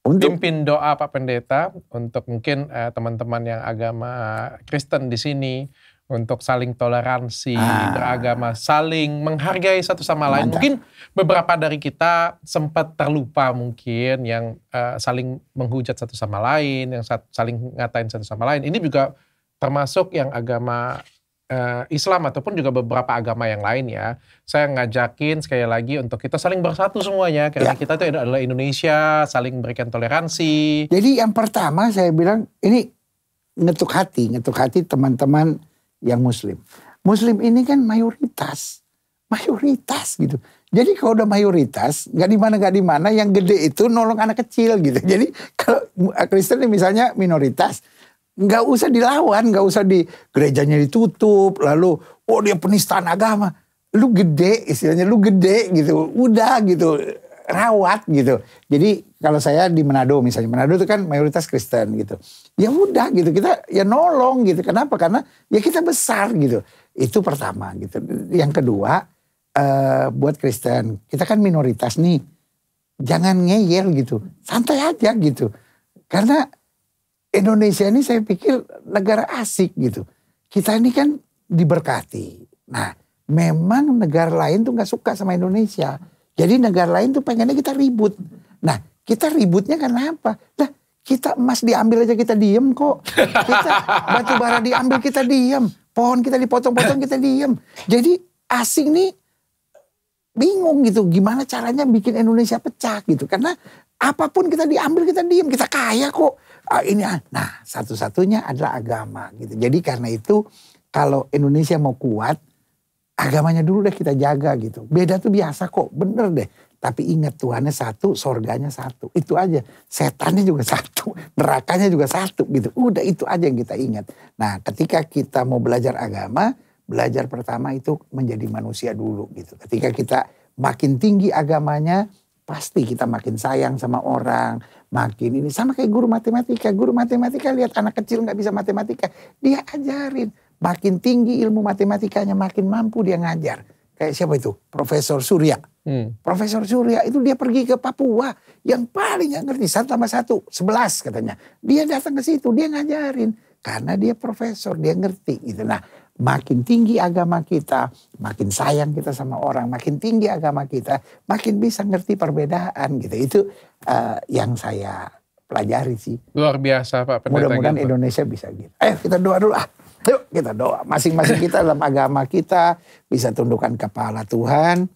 Pimpin doa Pak Pendeta untuk mungkin teman-teman yang agama Kristen di sini. Untuk saling toleransi, beragama, saling menghargai satu sama lain. Mungkin beberapa dari kita sempat terlupa mungkin yang saling menghujat satu sama lain, yang saling ngatain satu sama lain. Ini juga termasuk yang agama Islam ataupun juga beberapa agama yang lain ya. Saya ngajakin sekali lagi untuk kita saling bersatu semuanya. Karena kita itu adalah Indonesia, saling memberikan toleransi. Jadi yang pertama saya bilang, ini ngetuk hati teman-teman yang Muslim. Muslim ini kan mayoritas gitu. Jadi kalau udah mayoritas, nggak di mana, yang gede itu nolong anak kecil gitu. Jadi kalau Kristen misalnya minoritas, nggak usah dilawan, nggak usah di gerejanya ditutup, lalu dia penistaan agama. Lu gede, istilahnya lu gede gitu, udah gitu, rawat gitu. Jadi kalau saya di Manado misalnya, Manado itu kan mayoritas Kristen gitu. Ya udah gitu, kita ya nolong gitu. Kenapa? Karena ya kita besar gitu. Itu pertama gitu. Yang kedua, buat Kristen, kita kan minoritas nih. Jangan ngeyel gitu, santai aja gitu. Karena Indonesia ini saya pikir negara asik gitu. Kita ini kan diberkati. Nah, memang negara lain tuh gak suka sama Indonesia. Jadi negara lain tuh pengennya kita ribut. Nah, kita ributnya karena apa? Nah, kita emas diambil aja kita diem kok. Kita batu bara diambil kita diem. Pohon kita dipotong-potong kita diem. Jadi asing nih bingung gitu. Gimana caranya bikin Indonesia pecah gitu. Karena apapun kita diambil kita diem. Kita kaya kok. Nah, satu-satunya adalah agama gitu. Jadi karena itu kalau Indonesia mau kuat, agamanya dulu deh kita jaga gitu. Beda tuh biasa kok, bener deh. Tapi ingat Tuhannya satu, sorganya satu. Itu aja. Setannya juga satu, nerakanya juga satu gitu. Udah itu aja yang kita ingat. Nah ketika kita mau belajar agama, belajar pertama itu menjadi manusia dulu gitu. Ketika kita makin tinggi agamanya, pasti kita makin sayang sama orang. Makin ini, sama kayak guru matematika. Guru matematika lihat anak kecil gak bisa matematika, dia ajarin. Makin tinggi ilmu matematikanya, makin mampu dia ngajar. Kayak siapa itu? Profesor Surya. Profesor Surya itu dia pergi ke Papua. Yang paling gak ngerti 1+1, 11 katanya. Dia datang ke situ, dia ngajarin. Karena dia profesor, dia ngerti gitu. Nah, makin tinggi agama kita, makin sayang kita sama orang. Makin tinggi agama kita, makin bisa ngerti perbedaan gitu. Itu yang saya pelajari sih. Luar biasa Pak Pendeta. Mudah-mudahan Indonesia bisa gitu. Ayo kita doa dulu. Yuk kita doa. Masing-masing kita dalam agama kita bisa tundukkan kepala Tuhan.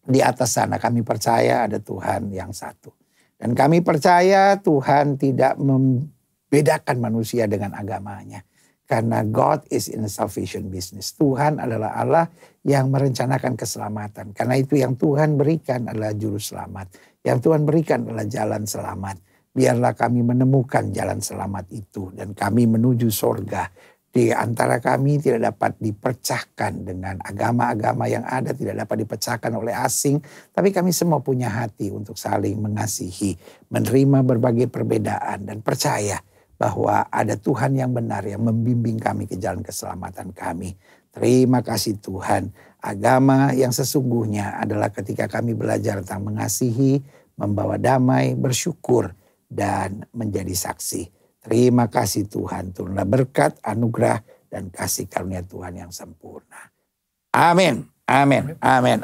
Di atas sana kami percaya ada Tuhan yang satu. Dan kami percaya Tuhan tidak membedakan manusia dengan agamanya. Karena God is in a salvation business. Tuhan adalah Allah yang merencanakan keselamatan. Karena itu yang Tuhan berikan adalah juru selamat. Yang Tuhan berikan adalah jalan selamat. Biarlah kami menemukan jalan selamat itu. Dan kami menuju sorga. Di antara kami tidak dapat dipecahkan dengan agama-agama yang ada. Tidak dapat dipecahkan oleh asing. Tapi kami semua punya hati untuk saling mengasihi. Menerima berbagai perbedaan. Dan percaya bahwa ada Tuhan yang benar yang membimbing kami ke jalan keselamatan kami. Terima kasih Tuhan. Agama yang sesungguhnya adalah ketika kami belajar tentang mengasihi, membawa damai, bersyukur, dan menjadi saksi. Terima kasih Tuhan, turunlah berkat, anugerah, dan kasih karunia Tuhan yang sempurna. Amin. Amin. Amin.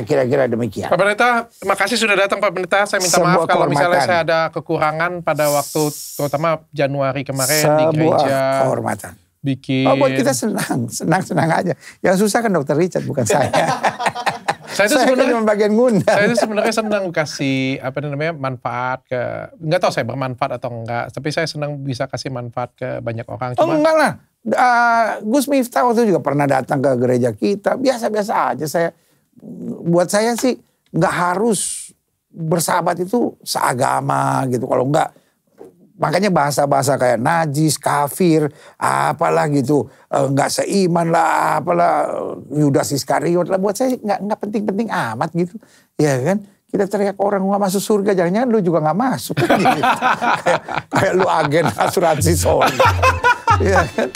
Kira-kira demikian. Pak Pendeta, terima kasih sudah datang Pak Pendeta. Saya minta maaf kalau misalnya saya ada kekurangan pada waktu terutama Januari kemarin di gereja. Kehormatan. Bikin. Buat kita senang aja. Yang susah kan Dr. Richard, bukan saya. Saya itu sebenarnya bagian ngundang. Saya itu sebenarnya senang kasih manfaat ke, nggak tahu saya bermanfaat atau enggak, tapi saya senang bisa kasih manfaat ke banyak orang. Enggak lah. Gus Miftah waktu juga pernah datang ke gereja kita, biasa-biasa aja. Buat saya sih nggak harus bersahabat itu seagama gitu. Kalau enggak Makanya bahasa-bahasa kayak najis, kafir, apalah gitu, nggak seiman lah, apalah Yudas Iskariot lah, buat saya nggak penting-penting amat gitu, ya kan? Kita teriak orang nggak masuk surga, jangan-jangan lu juga nggak masuk, kayak lu agen asuransi soal, ya kan?